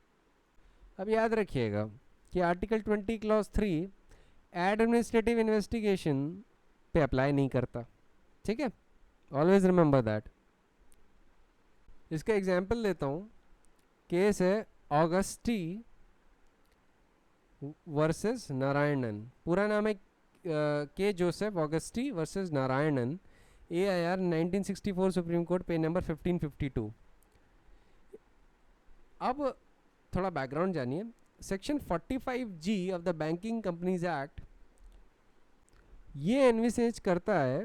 Speaker 1: अब याद रखिएगा कि आर्टिकल 20 क्लॉज 3 एडमिनिस्ट्रेटिव इन्वेस्टिगेशन पे अप्लाई नहीं करता, ठीक है. Always remember that. इसका एग्जांपल लेता हूँ. केस है ऑगस्टी वर्सेस नारायणन. पूरा नाम है K Joseph Augusthi versus Narayanan, AIR 1964 supreme court, page number 1552. अब थोड़ा बैकग्राउंड जानिए. Section 45G of the banking companies act ये एनविसेज करता है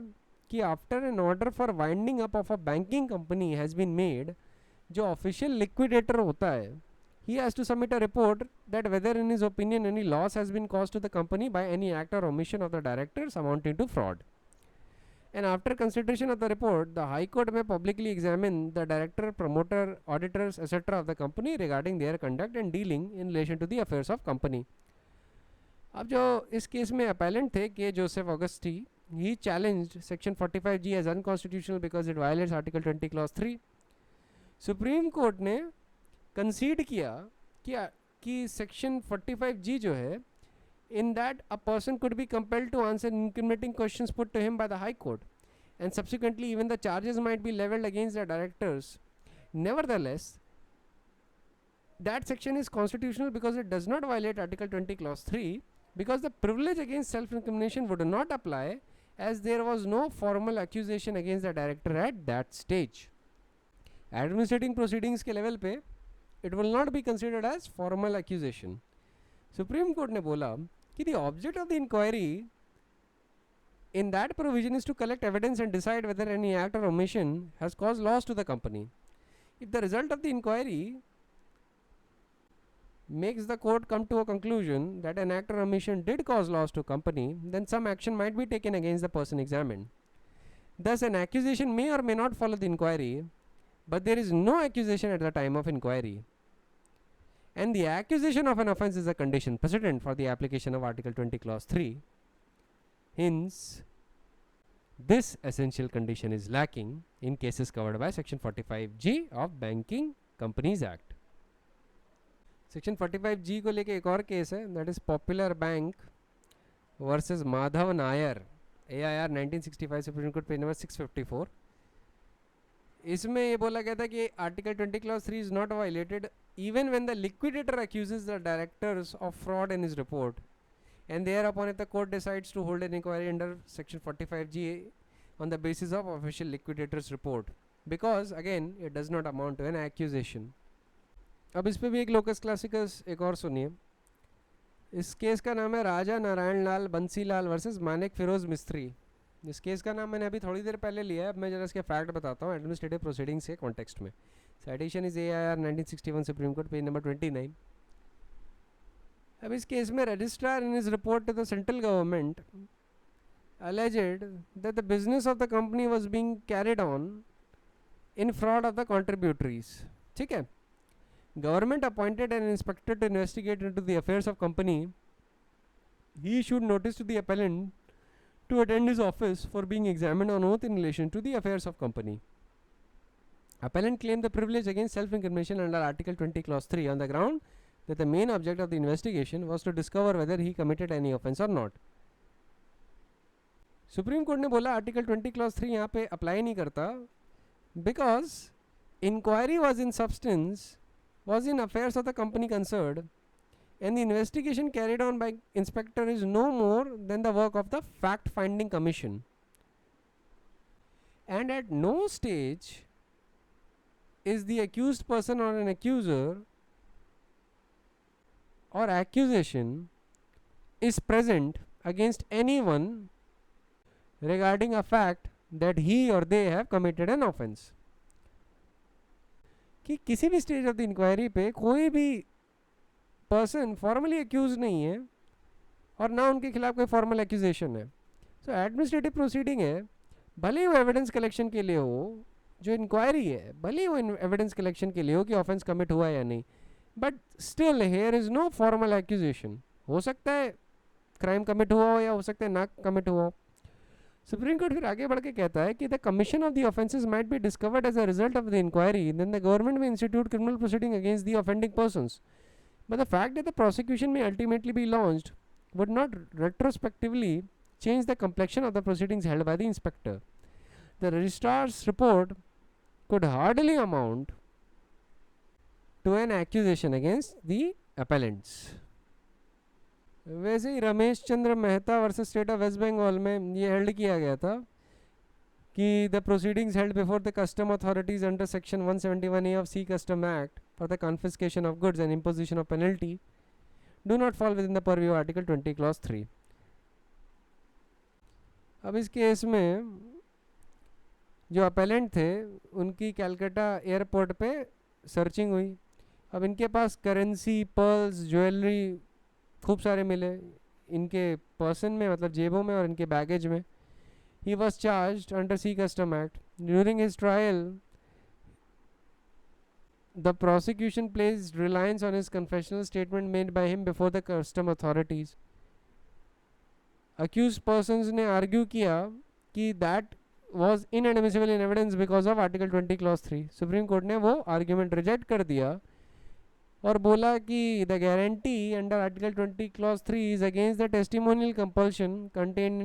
Speaker 1: कि after an order for winding up of a banking company has been made, जो ऑफिशियल लिक्विडेटर होता है, he has to submit a report that whether in his opinion any loss has been caused to the company by any act or omission of the directors amounting to fraud. And after consideration of the report, the High Court may publicly examine the director, promoter, auditors, etc. of the company regarding their conduct and dealing in relation to the affairs of company. अब जो इस case में appellant थे के Joseph ऑगस्टी, he challenged section 45G as unconstitutional because it violates article 20 clause 3. Supreme court ने कंसीड किया कि section 45G जो है, in that a person could be compelled to answer incriminating questions put to him by the High Court, and subsequently even the charges might be leveled against the directors. Nevertheless, that section is constitutional because it does not violate Article 20 Clause 3, because the privilege against self-incrimination would not apply as there was no formal accusation against the director at that stage. Administrating proceedings के level पे it will not be considered as formal accusation. Supreme court ने बोला कि the object of the inquiry in that provision is to collect evidence and decide whether any act or omission has caused loss to the company. If the result of the inquiry makes the court come to a conclusion that an act or omission did cause loss to company, then some action might be taken against the person examined. Thus, an accusation may or may not follow the inquiry, but there is no accusation at the time of inquiry. And the accusation of an offence is a condition precedent for the application of Article 20 Clause 3. Hence, this essential condition is lacking in cases covered by Section 45G of Banking Companies Act. Section 45G को लेके एक और case है, that is Popular Bank versus Madhav Nair, AIR 1965 Supreme Court, page number 654. इसमें ये बोला गया था कि article 20 clause 3 is not violated even when the liquidator accuses the directors of fraud in his report, and thereupon if the court decides to hold an inquiry under section 45G on the basis of official liquidator's report, because again it does not amount to an accusation. अब इस पे भी एक locus क्लासिकस एक और सुनिए. इस case का नाम है राजा नारायण लाल बंसीलाल वर्सेस मानिक फिरोज मिस्त्री. इस केस का नाम मैंने अभी थोड़ी देर पहले लिया है. अब मैं जरा इसके फैक्ट बताता हूँ एडमिनिस्ट्रेटिव प्रोसीडिंग से कॉन्टेक्स्ट में. Citation is AIR 1961 supreme court page number 29. अब इस केस में registrar in his report to the central government alleged that the business of the company was being carried on in fraud of the contributories. ठीक है. Government appointed an inspector to investigate into the affairs of company. He issued notice to the appellant to attend his office for being examined on oath in relation to the affairs of company. Appellant claimed the privilege against self-incrimination under Article 20 Clause 3 on the ground that the main object of the investigation was to discover whether he committed any offence or not. Supreme court ने बोला article 20 clause 3 यहाँ पे apply नहीं करता because inquiry was in substance was in affairs of the company concerned and the investigation carried on by inspector is no more than the work of the fact finding commission and at no stage is the accused person or an accuser or accusation is present against anyone regarding a fact that he or they have committed an offence. कि किसी भी stage of the inquiry पे कोई भी person formally accused नहीं है और ना उनके खिलाफ कोई फॉर्मल एक्यूजेशन है. सो एडमिनिस्ट्रेटिव प्रोसीडिंग है, भले ही वो एविडेंस कलेक्शन के लिए हो, जो इंक्वायरी है भले ही वो एविडेंस कलेक्शन के लिए हो कि ऑफेंस कमिट हुआ या नहीं, but still here is no formal accusation. हो सकता है क्राइम कमिट हुआ हो या हो सकता है ना कमिट हुआ हो. सुप्रीम कोर्ट फिर आगे बढ़ के कहता है कि the commission of the offences might be discovered as a result of the inquiry, then the government may institute criminal proceeding against the offending persons, but the fact that the prosecution may ultimately be launched would not retrospectively change the complexion of the proceedings held by the inspector. The registrar's report could hardly amount to an accusation against the appellants. वैसे ही Ramesh Chandra Mehta versus state of west Bengal में ये held किया गया था कि the proceedings held before the custom authorities under section 171A of sea custom act for the confiscation of goods and imposition of penalty do not fall within the purview article 20 clause 3. अब इस case में जो appellant थे उनकी Calcutta airport पे searching हुई. अब इनके पास करेंसी, पर्ल्स, ज्वेलरी खूब सारे मिले इनके पर्सन में, मतलब जेबों में और इनके बैगेज में. He was charged under sea custom act. During his trial the prosecution placed reliance on his confessional statement made by him before the custom authorities. accused persons ने आर्ग्यू किया कि that was inadmissible in evidence because of article 20 clause 3. Supreme court ने वो argument reject कर दिया और बोला कि the guarantee under article 20 clause 3 is against the testimonial compulsion contained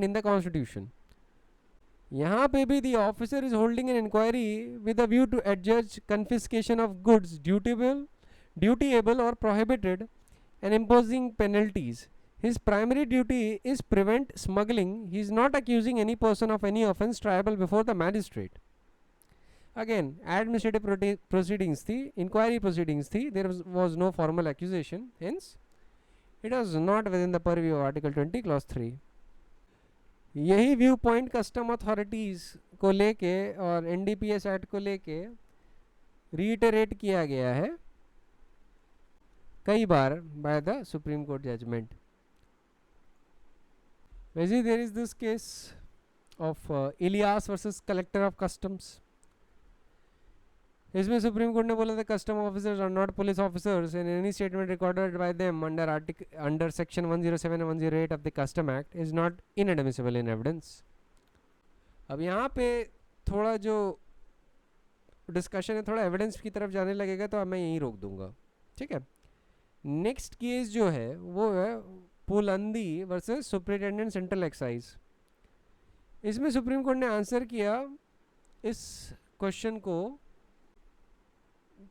Speaker 1: in the constitution. यहाँ पे भी the officer is holding an inquiry with a view to adjudge confiscation of goods dutiable or prohibited and imposing penalties. His primary duty is prevent smuggling. He is not accusing any person of any offence triable before the magistrate. Again, administrative proceedings थी, inquiry proceedings थी, there was no formal accusation, hence it was not within the purview of article 20 clause 3. यही view point custom authorities को लेके और NDPS act को लेके reiterate किया गया है कई बार by the supreme court judgement. वैसे there is this case of Ilyas versus collector of customs. इसमें सुप्रीम कोर्ट ने बोला था custom officers are not police officers and any statement recorded by them under section 107 and 108 of the custom act is not inadmissible in evidence. अब यहाँ पे थोड़ा जो डिस्कशन है थोड़ा एविडेंस की तरफ जाने लगेगा तो अब मैं यहीं रोक दूंगा. ठीक है. नेक्स्ट केस जो है वो है Poolpandi versus superintendent central excise. इसमें सुप्रीम कोर्ट ने आंसर किया इस क्वेश्चन को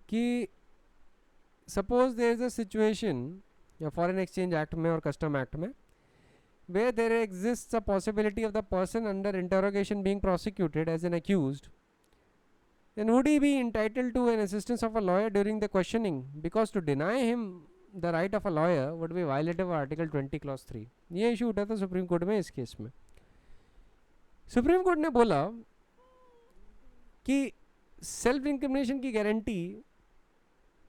Speaker 1: कि suppose there is a situation या फॉरेन एक्सचेंज एक्ट में और कस्टम एक्ट में where there exists a possibility of the person under interrogation being prosecuted as an accused, then would he be entitled to an assistance of a lawyer during the questioning, because to deny him the right of a lawyer would be violative of article 20 clause 3. ये issue उठा था supreme court में इस case में. Supreme court ने बोला कि self incrimination की गारंटी,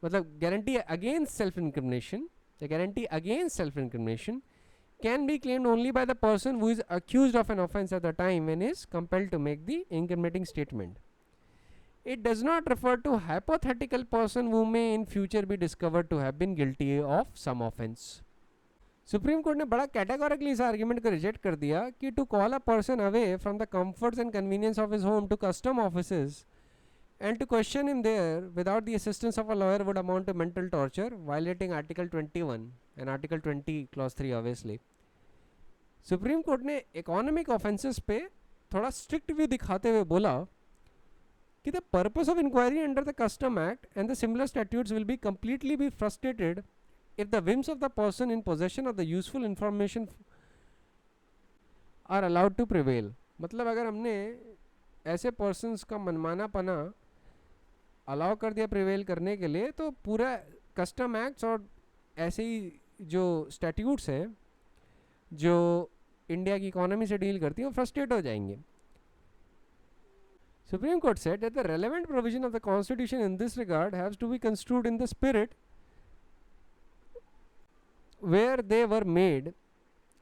Speaker 1: मतलब guarantee against self incrimination, the guarantee against self incrimination can be claimed only by the person who is accused of an offence at the time and is compelled to make the incriminating statement. It does not refer to hypothetical person who may in future be discovered to have been guilty of some offence. Supreme court ने बड़ा categorically इस argument को reject कर दिया कि to call a person away from the comforts and convenience of his home to custom offices and to question him there without the assistance of a lawyer would amount to mental torture, violating article 21 and article 20 clause 3 obviously. सुप्रीम court ने economic offences पे थोड़ा strict view दिखाते हुए बोला कि the purpose of inquiry under the custom act and the similar statutes will be completely be frustrated if the whims of the person in possession of the useful information are allowed to prevail. मतलब अगर हमने ऐसे persons का मनमाना पना allow कर दिया prevail करने के लिए, तो पूरा कस्टम एक्ट्स और ऐसे ही जो स्टैट्यूट्स हैं जो इंडिया की इकोनॉमी से डील करती हैं वो फ्रस्ट्रेट हो जाएंगे. Supreme court said that the relevant provision of the constitution in this regard has to be construed in the spirit where they were made,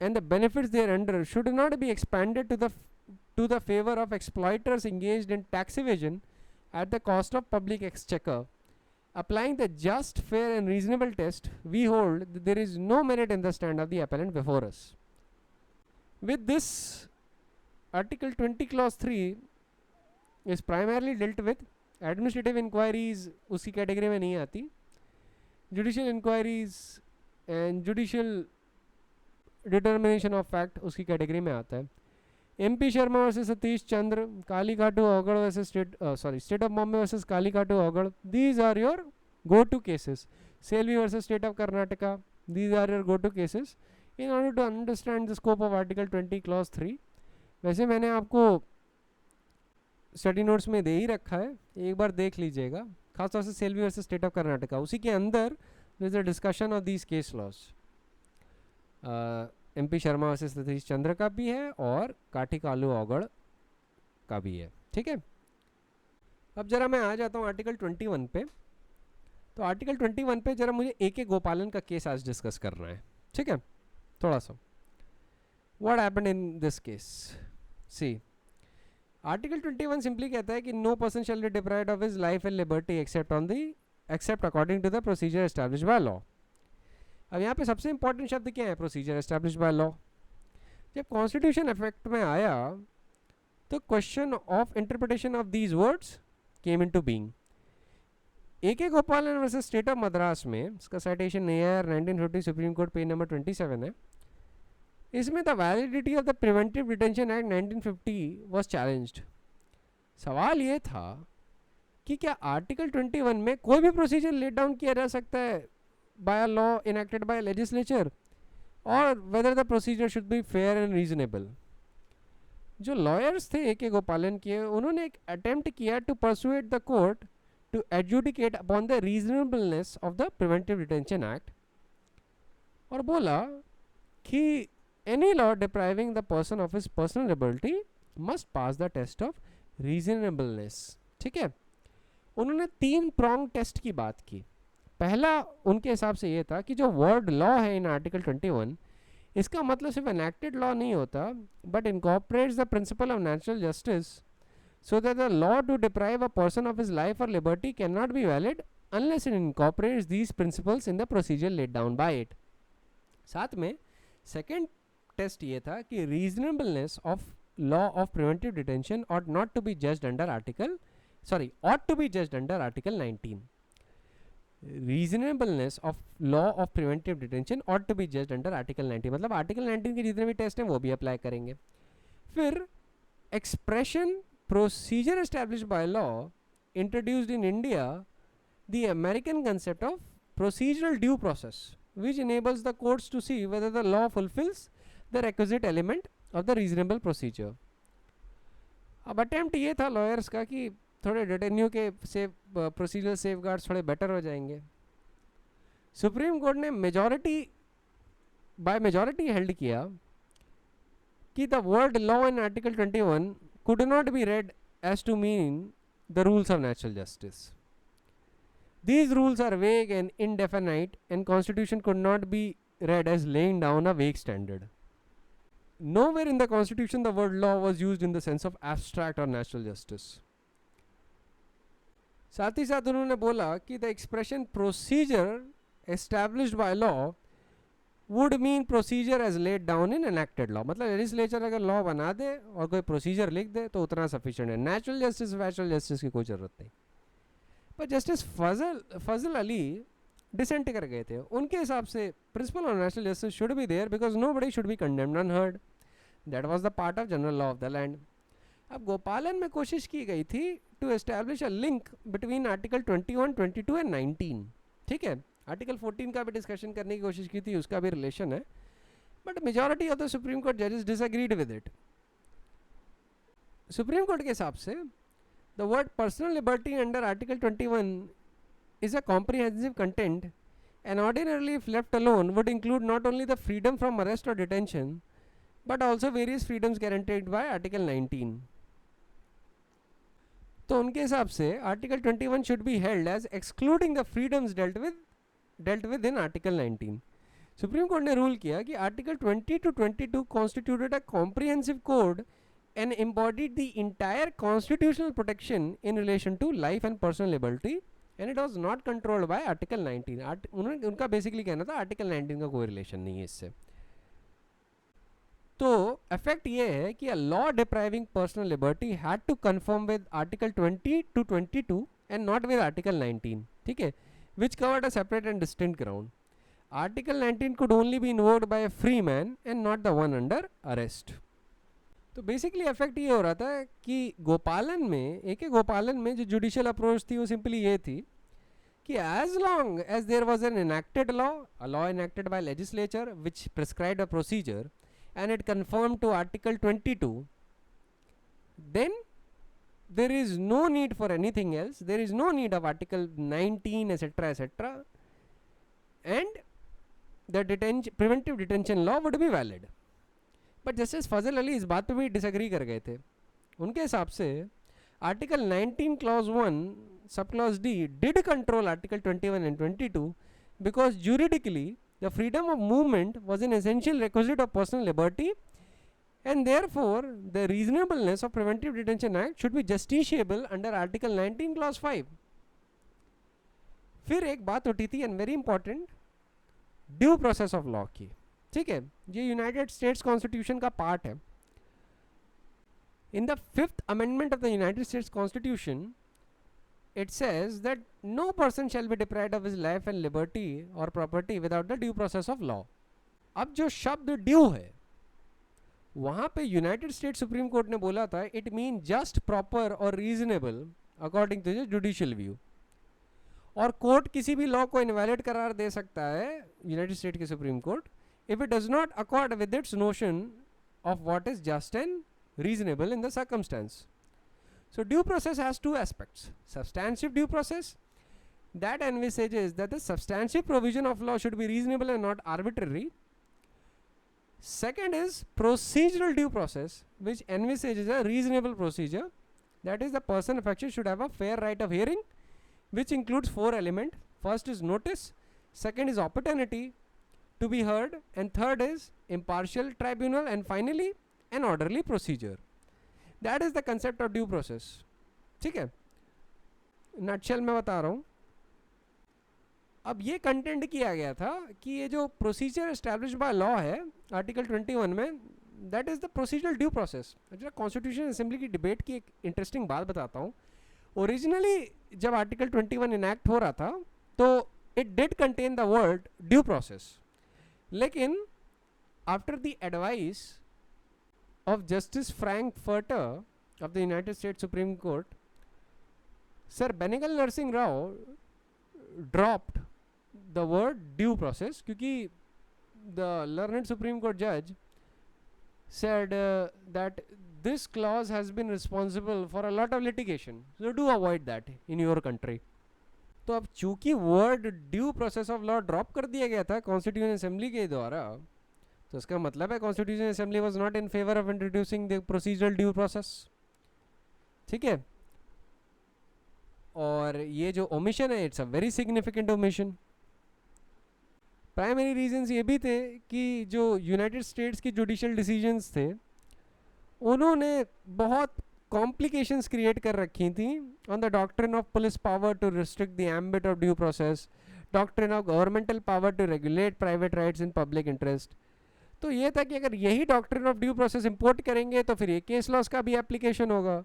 Speaker 1: and the benefits thereunder should not be expanded to the favor of exploiters engaged in tax evasion at the cost of public exchequer. Applying the just, fair and reasonable test, we hold that there is no merit in the stand of the appellant before us. With this, Article 20 Clause 3 is primarily dealt with. Administrative inquiries उसकी category में नहीं आती. Judicial inquiries and judicial determination of fact उसकी category में आता है. MP Sharma versus Satish Chandra, Kalighatu Oghad versus state of Bombay versus Kalighatu Oghad, these are your go to cases. Selvi versus state of Karnataka, these are your go to cases in order to understand the scope of article 20 clause 3. वैसे मैंने आपको study notes में दे ही रखा है, एक बार देख लीजिएगा, खासतौर से Selvi versus state of Karnataka. उसी के अंदर there is a discussion of these case laws. MP Sharma versus Satish Chandra का भी है और काठी कालू ओगड़ का भी है. ठीक है, अब जरा मैं आ जाता हूँ आर्टिकल 21 पे. तो आर्टिकल 21 पे जरा मुझे AK गोपालन का केस आज डिस्कस करना है. ठीक है, थोड़ा सा what happened in this case. See, article 21 simply कहता है कि no person shall be deprived of his life and liberty except according to the procedure established by law. अब यहाँ पे सबसे इंपॉर्टेंट शब्द क्या है? Procedure established by law. जब कॉन्स्टिट्यूशन इफेक्ट में आया तो question of interpretation of these words came into being. AK Gopalan versus state of Madras में, इसका citation AIR 1950 supreme court page number 27 है. इसमें the validity of the preventive detention act 1950 was challenged. सवाल ये था कि क्या आर्टिकल 21 में कोई भी प्रोसीजर लेट डाउन किया जा सकता है by a law enacted by a legislature, or whether the procedure should be fair and reasonable. जो lawyers थे AK गोपालन के, उन्होंने एक attempt किया to persuade the court to adjudicate upon the reasonableness of the Preventive Detention Act, और बोला कि any law depriving the person of his personal liberty must pass the test of reasonableness. ठीक है, उन्होंने 3 prong test की बात की. पहला उनके हिसाब से ये था कि जो वर्ड लॉ है इन आर्टिकल 21, इसका मतलब सिर्फ एनेक्टेड लॉ नहीं होता, but incorporates the principle of natural justice, so that the law to deprive a person of his life और liberty can not be valid unless it incorporates these principles in the procedure laid down by it. साथ में second test ये था कि reasonableness of law of preventive detention ought not to be judged under ought to be judged under article 19. Reasonableness of law of preventive detention ought to be judged under article 19. मतलब article 19 के जितने भी test हैं वो भी apply करेंगे. फिर expression procedure established by law introduced in India the American concept of procedural due process, which enables the courts to see whether the law fulfills the requisite element of the reasonable procedure. अब attempt ये था lawyers का कि थोड़े डिटेन्यू के procedural safeguards थोड़े better हो जाएंगे. सुप्रीम कोर्ट ने बाय मेजॉरिटी हेल्ड किया कि the word law in article 21 could not be read as to mean the rules of natural justice. These rules are vague and indefinite, and Constitution could not be read as laying down a vague standard. Nowhere in the Constitution the word law was used in the sense of abstract or natural justice. साथ ही साथ उन्होंने बोला कि the expression procedure established by law would mean procedure as laid down in enacted law. मतलब legislature अगर law बना दे और कोई प्रोसीजर लिख दे तो उतना सफिशिएंट है. नेचुरल जस्टिस की कोई ज़रूरत नहीं. पर जस्टिस फजल अली डिसेंट कर गए थे. उनके हिसाब से principle of natural justice should be there because nobody should be condemned unheard. That was the part of general law of the land. अब गोपालन में कोशिश की गई थी to establish a link between article 21, 22 and 19. ठीक है, आर्टिकल 14 का भी डिस्कशन करने की कोशिश की थी, उसका भी रिलेशन है, but majority of the supreme court जजेस डिसएग्रीड विद इट. सुप्रीम कोर्ट के हिसाब से the word personal liberty under article 21 is a comprehensive content and ordinarily if left alone would include not only the freedom from arrest or detention but also various freedoms guaranteed by article 19. तो उनके हिसाब से article 21 should be held as excluding the freedoms dealt with in article 19. Supreme court ने rule किया कि article 20 to 22 constituted a comprehensive code and embodied the entire constitutional protection in relation to life and personal liberty and it was not controlled by article 19. उनका basically कहना था article 19 का कोई relation नहीं है इससे. तो इफेक्ट ये है कि a law depriving personal liberty had to conform with article 20 to 22 and not with article 19. ठीक है, which covered a separate and distinct ground. Article 19 could only be invoked by a free man and not the one under arrest. तो basically effect ये हो रहा था कि गोपालन में जो जुडिशियल अप्रोच थी वो सिंपली ये थी कि as long as there was an enacted law, a law enacted by legislature which prescribed a procedure and it conformed to article 22, then there is no need for anything else. There is no need of article 19 etc. and the preventive detention law would be valid. But justice Fazal Ali इस बात पे भी disagree कर गए थे. उनके हिसाब से article 19 clause 1 sub clause D did control article 21 and 22 because juridically the freedom of movement was an essential requisite of personal liberty and therefore the reasonableness of preventive detention act should be justiciable under article 19 clause 5. फिर एक बात उठी थी and very important, due process of law की. ठीक है, ये United states constitution का पार्ट है. In the 5th amendment of the United States Constitution it says that no person shall be deprived of his life and liberty or property without the due process of law. अब जो शब्द due है वहाँ पे United state supreme court ने बोला था it mean just, proper और reasonable according to the judicial view. और कोर्ट किसी भी लॉ को इनवैलिड करार दे सकता है यूनाइटेड स्टेट के supreme court if it does not accord with its notion of what is just and reasonable in the circumstance. So due process has two aspects. Substantive due process, that envisages that the substantive provision of law should be reasonable and not arbitrary. Second is procedural due process, which envisages a reasonable procedure. That is, the person affected should have a fair right of hearing, which includes 4 elements. First is notice, second is opportunity to be heard, and third is impartial tribunal, and finally an orderly procedure. That is the concept of due process. ठीक है, nutshell में बता रहा हूँ. अब ये content किया गया था कि ये जो प्रोसीजर एस्टैब्लिश बाय लॉ है आर्टिकल 21 में, that is the procedural due process. Constitution assembly की डिबेट की एक इंटरेस्टिंग बात बताता हूँ. ओरिजिनली जब आर्टिकल 21 इनैक्ट हो रहा था तो it did contain the word due process, लेकिन after the advice of Justice Frankfurter of the United States Supreme Court, Sir Benegal Narsingh Rao dropped the word due process क्योंकि the learned Supreme Court judge said that this clause has been responsible for a lot of litigation, so do avoid that in your country. तो अब चूंकि word due process of law drop कर दिया गया था constitution assembly के द्वारा, तो इसका मतलब है constitution assembly was not in favour of introducing the procedural due process. ठीक है, और ये जो ओमिशन है it's a very significant omission. Primary reasons ये भी थे कि जो यूनाइटेड स्टेट्स की जुडिशियल डिसीजंस थे उन्होंने बहुत कॉम्प्लिकेशंस क्रिएट कर रखी थी on the doctrine of police power to restrict the ambit of due process, doctrine of governmental power to regulate private rights in public interest. तो ये था कि अगर यही doctrine of due process import करेंगे तो फिर ये केस लॉस का भी एप्लीकेशन होगा,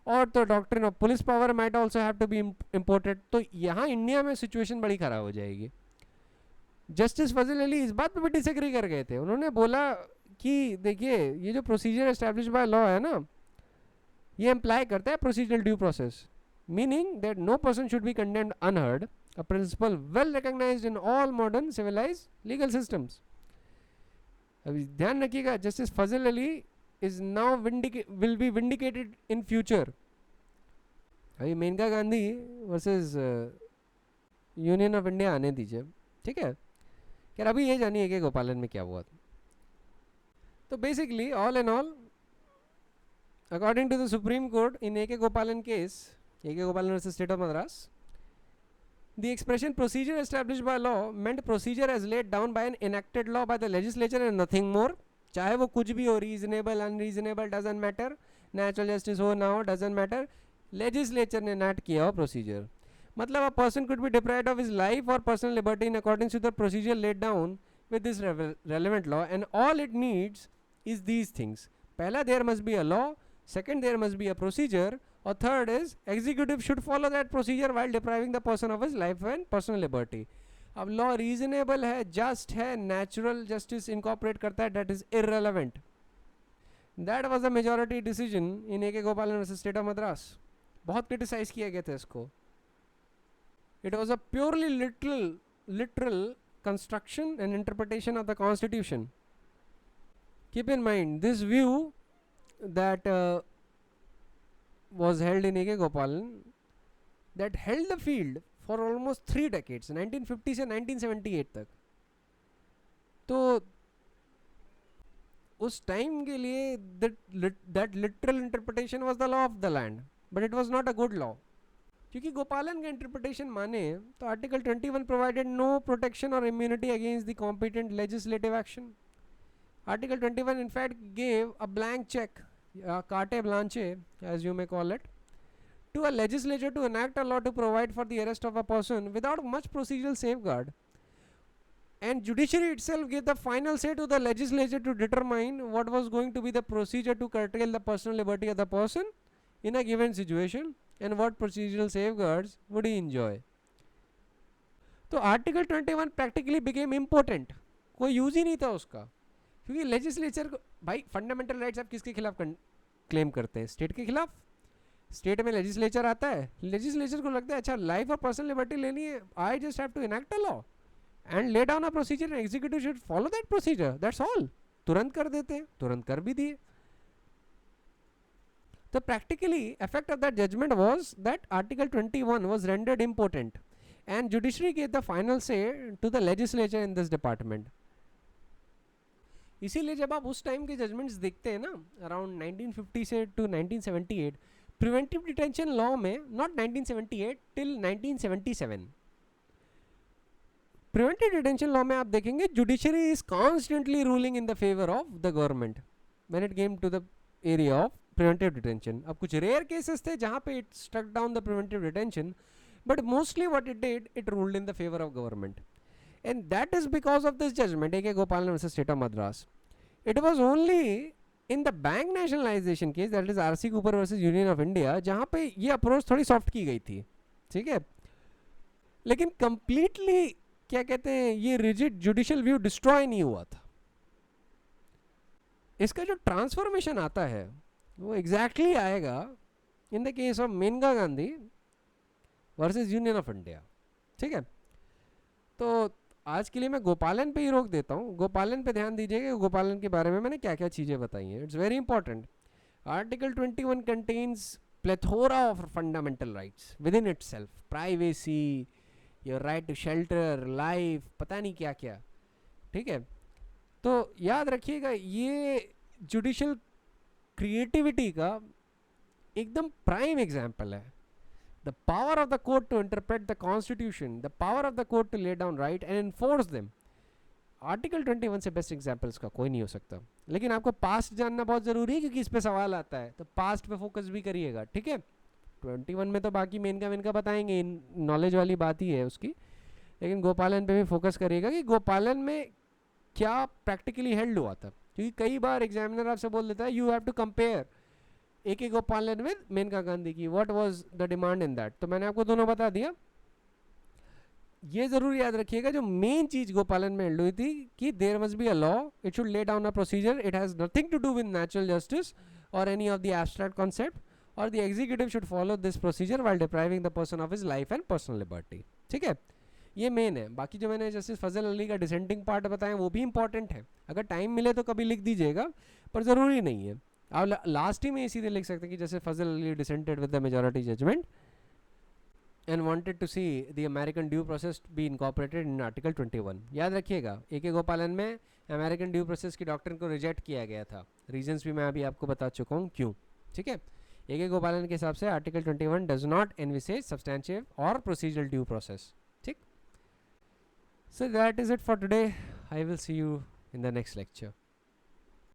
Speaker 1: और तो doctrine of police power might also have to be imported. तो यहाँ इंडिया में सिचुएशन बड़ी ख़राब हो जाएगी. जस्टिस फजल अली इस बात पे भी डिसएग्री कर गए थे. उन्होंने बोला कि देखिए ये जो प्रोसीजर एस्टैब्लिश बाय लॉ है ना, ये इम्प्लाई करता है procedural due process, meaning that no person should be condemned unheard, a principle well recognized in all modern civilized legal systems. अभी ध्यान रखिएगा, justice Fazal Ali is now will be vindicated in future. अभी Maneka Gandhi versus union of India आने दीजिए, ठीक है. खैर अभी ये जानिए कि गोपालन में क्या हुआ था. तो basically all and all according to the Supreme Court in A.K. Gopalan case, A.K. Gopalan versus State of Madras, the expression procedure established by law meant procedure as laid down by an enacted law by the legislature and nothing more. चाहे वो कुछ भी हो, reasonable, unreasonable, doesn't matter, natural justice हो ना हो, doesn't matter, legislature ने enact किया हो procedure. मतलब a person could be deprived of his life or personal liberty in accordance with the procedure laid down with this relevant law, and all it needs is these things. पहला there must be a law, second there must be a procedure, or third is executive should follow that procedure while depriving the person of his life and personal liberty. अब law reasonable है, just है, natural justice incorporate करता है, that is irrelevant. That was the majority decision in A.K. Gopalan versus State of Madras. बहुत criticize किया गया था इसको. It was a purely literal construction and interpretation of the constitution. Keep in mind this view that was held in A.K. Gopalan, that held the field for almost 3 decades, 1950 से 1978 तक. तो उस time के लिए that literal interpretation was the law of the land, but it was not a good law. क्योंकि गोपालन का interpretation माने तो आर्टिकल 21 प्रोवाइडेड नो प्रोटेक्शन और immunity against the competent legislative action. Article 21 in fact gave a blank check, carte blanche as you may call it, to a legislature to enact a law to provide for the arrest of a person without much procedural safeguard. And judiciary itself gave the final say to the legislature to determine what was going to be the procedure to curtail the personal liberty of the person in a given situation and what procedural safeguards would he enjoy. तो article 21 practically became important, कोई use ही नहीं था उसका, क्योंकि legislature को भाई fundamental rights आप किसके खिलाफ क्लेम करते हैं? स्टेट के खिलाफ. स्टेट में लेजिस्लेचर आता है, लेजिस्लेचर को लगता है अच्छा लाइफ और पर्सनल लिबर्टी लेनी है, I just have to enact a law and lay down a procedure and executive should follow that procedure, that's all. तुरंत कर देते हैं, तुरंत कर भी दिए. The practically effect of that judgment was that Article 21 was rendered impotent and judiciary gave the final say to the legislature in this department. इसीलिए जब आप उस टाइम के जजमेंट्स देखते हैं ना अराउंड 1950 से टू 1978, प्रिवेंटिव डिटेंशन लॉ में, not 1978 till 1977, preventive detention law में आप देखेंगे judiciary is constantly ruling in the favour of the government when it came to the area of preventive detention. अब कुछ रेयर केसेस थे जहाँ पे it struck down the preventive detention, but mostly what it did, it ruled in the favor of government, and that is because of this judgment A.K. Gopalan versus State of Madras. It was only in the bank nationalization case, that is R.C. Cooper versus Union of India, जहाँ पे ये approach थोड़ी soft की गई थी, ठीक है, लेकिन completely क्या कहते हैं ये rigid judicial view destroy नहीं हुआ था. इसका जो ट्रांसफॉर्मेशन आता है वो एग्जैक्टली आएगा in the case of Maneka Gandhi versus union of India, ठीक है। तो आज के लिए मैं गोपालन पे ही रोक देता हूँ। गोपालन पे ध्यान दीजिएगा, गोपालन के बारे में मैंने क्या क्या चीज़ें बताई हैं। It's very important. Article 21 contains plethora of fundamental rights within itself, privacy, your right to shelter, life, पता नहीं क्या क्या, ठीक है। तो याद रखिएगा ये जुडिशल क्रिएटिविटी का एकदम प्राइम एग्जाम्पल है। The power of the court to interpret the constitution, the power of the court to lay down right and enforce them. Article 21 से बेस्ट एग्जाम्पल्स का कोई नहीं हो सकता। लेकिन आपको पास्ट जानना बहुत ज़रूरी है क्योंकि इस पे सवाल आता है, तो पास्ट पे फोकस भी करिएगा, ठीक है। 21 में तो बाकी मेन का बताएंगे, नॉलेज वाली बात ही है उसकी, लेकिन गोपालन पे भी फोकस करिएगा कि गोपालन में क्या प्रैक्टिकली हेल्ड हुआ था। क्योंकि कई बार एग्जामिनर आपसे बोल देता है you have to compare AK Gopalan with Maneka Gandhi की, what was the demand in that. तो मैंने आपको दोनों बता दिया। ये जरूर याद रखिएगा जो मेन चीज गोपालन में हेल्ड हुई थी कि there must be a law, it should lay down a procedure, it has nothing to do with natural justice और any of the abstract concept, और the executive should follow this procedure while depriving the person of his life and personal liberty, ठीक है। ये main है। बाकी जो मैंने justice Fazal Ali का डिसेंटिंग पार्ट बताया वो भी इंपॉर्टेंट है, अगर टाइम मिले तो कभी लिख दीजिएगा, पर ज़रूरी नहीं है। आप लास्ट ही में ये सीधे लिख सकते हैं कि जैसे Fazal Ali dissented with the majority judgement and wanted to see the American due process be incorporated in Article 21। याद रखिएगा AK गोपालन में अमेरिकन ड्यू प्रोसेस की डॉक्ट्रिन को रिजेक्ट किया गया था, रीजंस भी मैं अभी आपको बता चुका हूँ क्यों, ठीक है। AK गोपालन के हिसाब से article 21 does not envisages substantial और प्रोसीजरल ड्यू प्रोसेस, ठीक। So that is it for today. I will see you in the next lecture.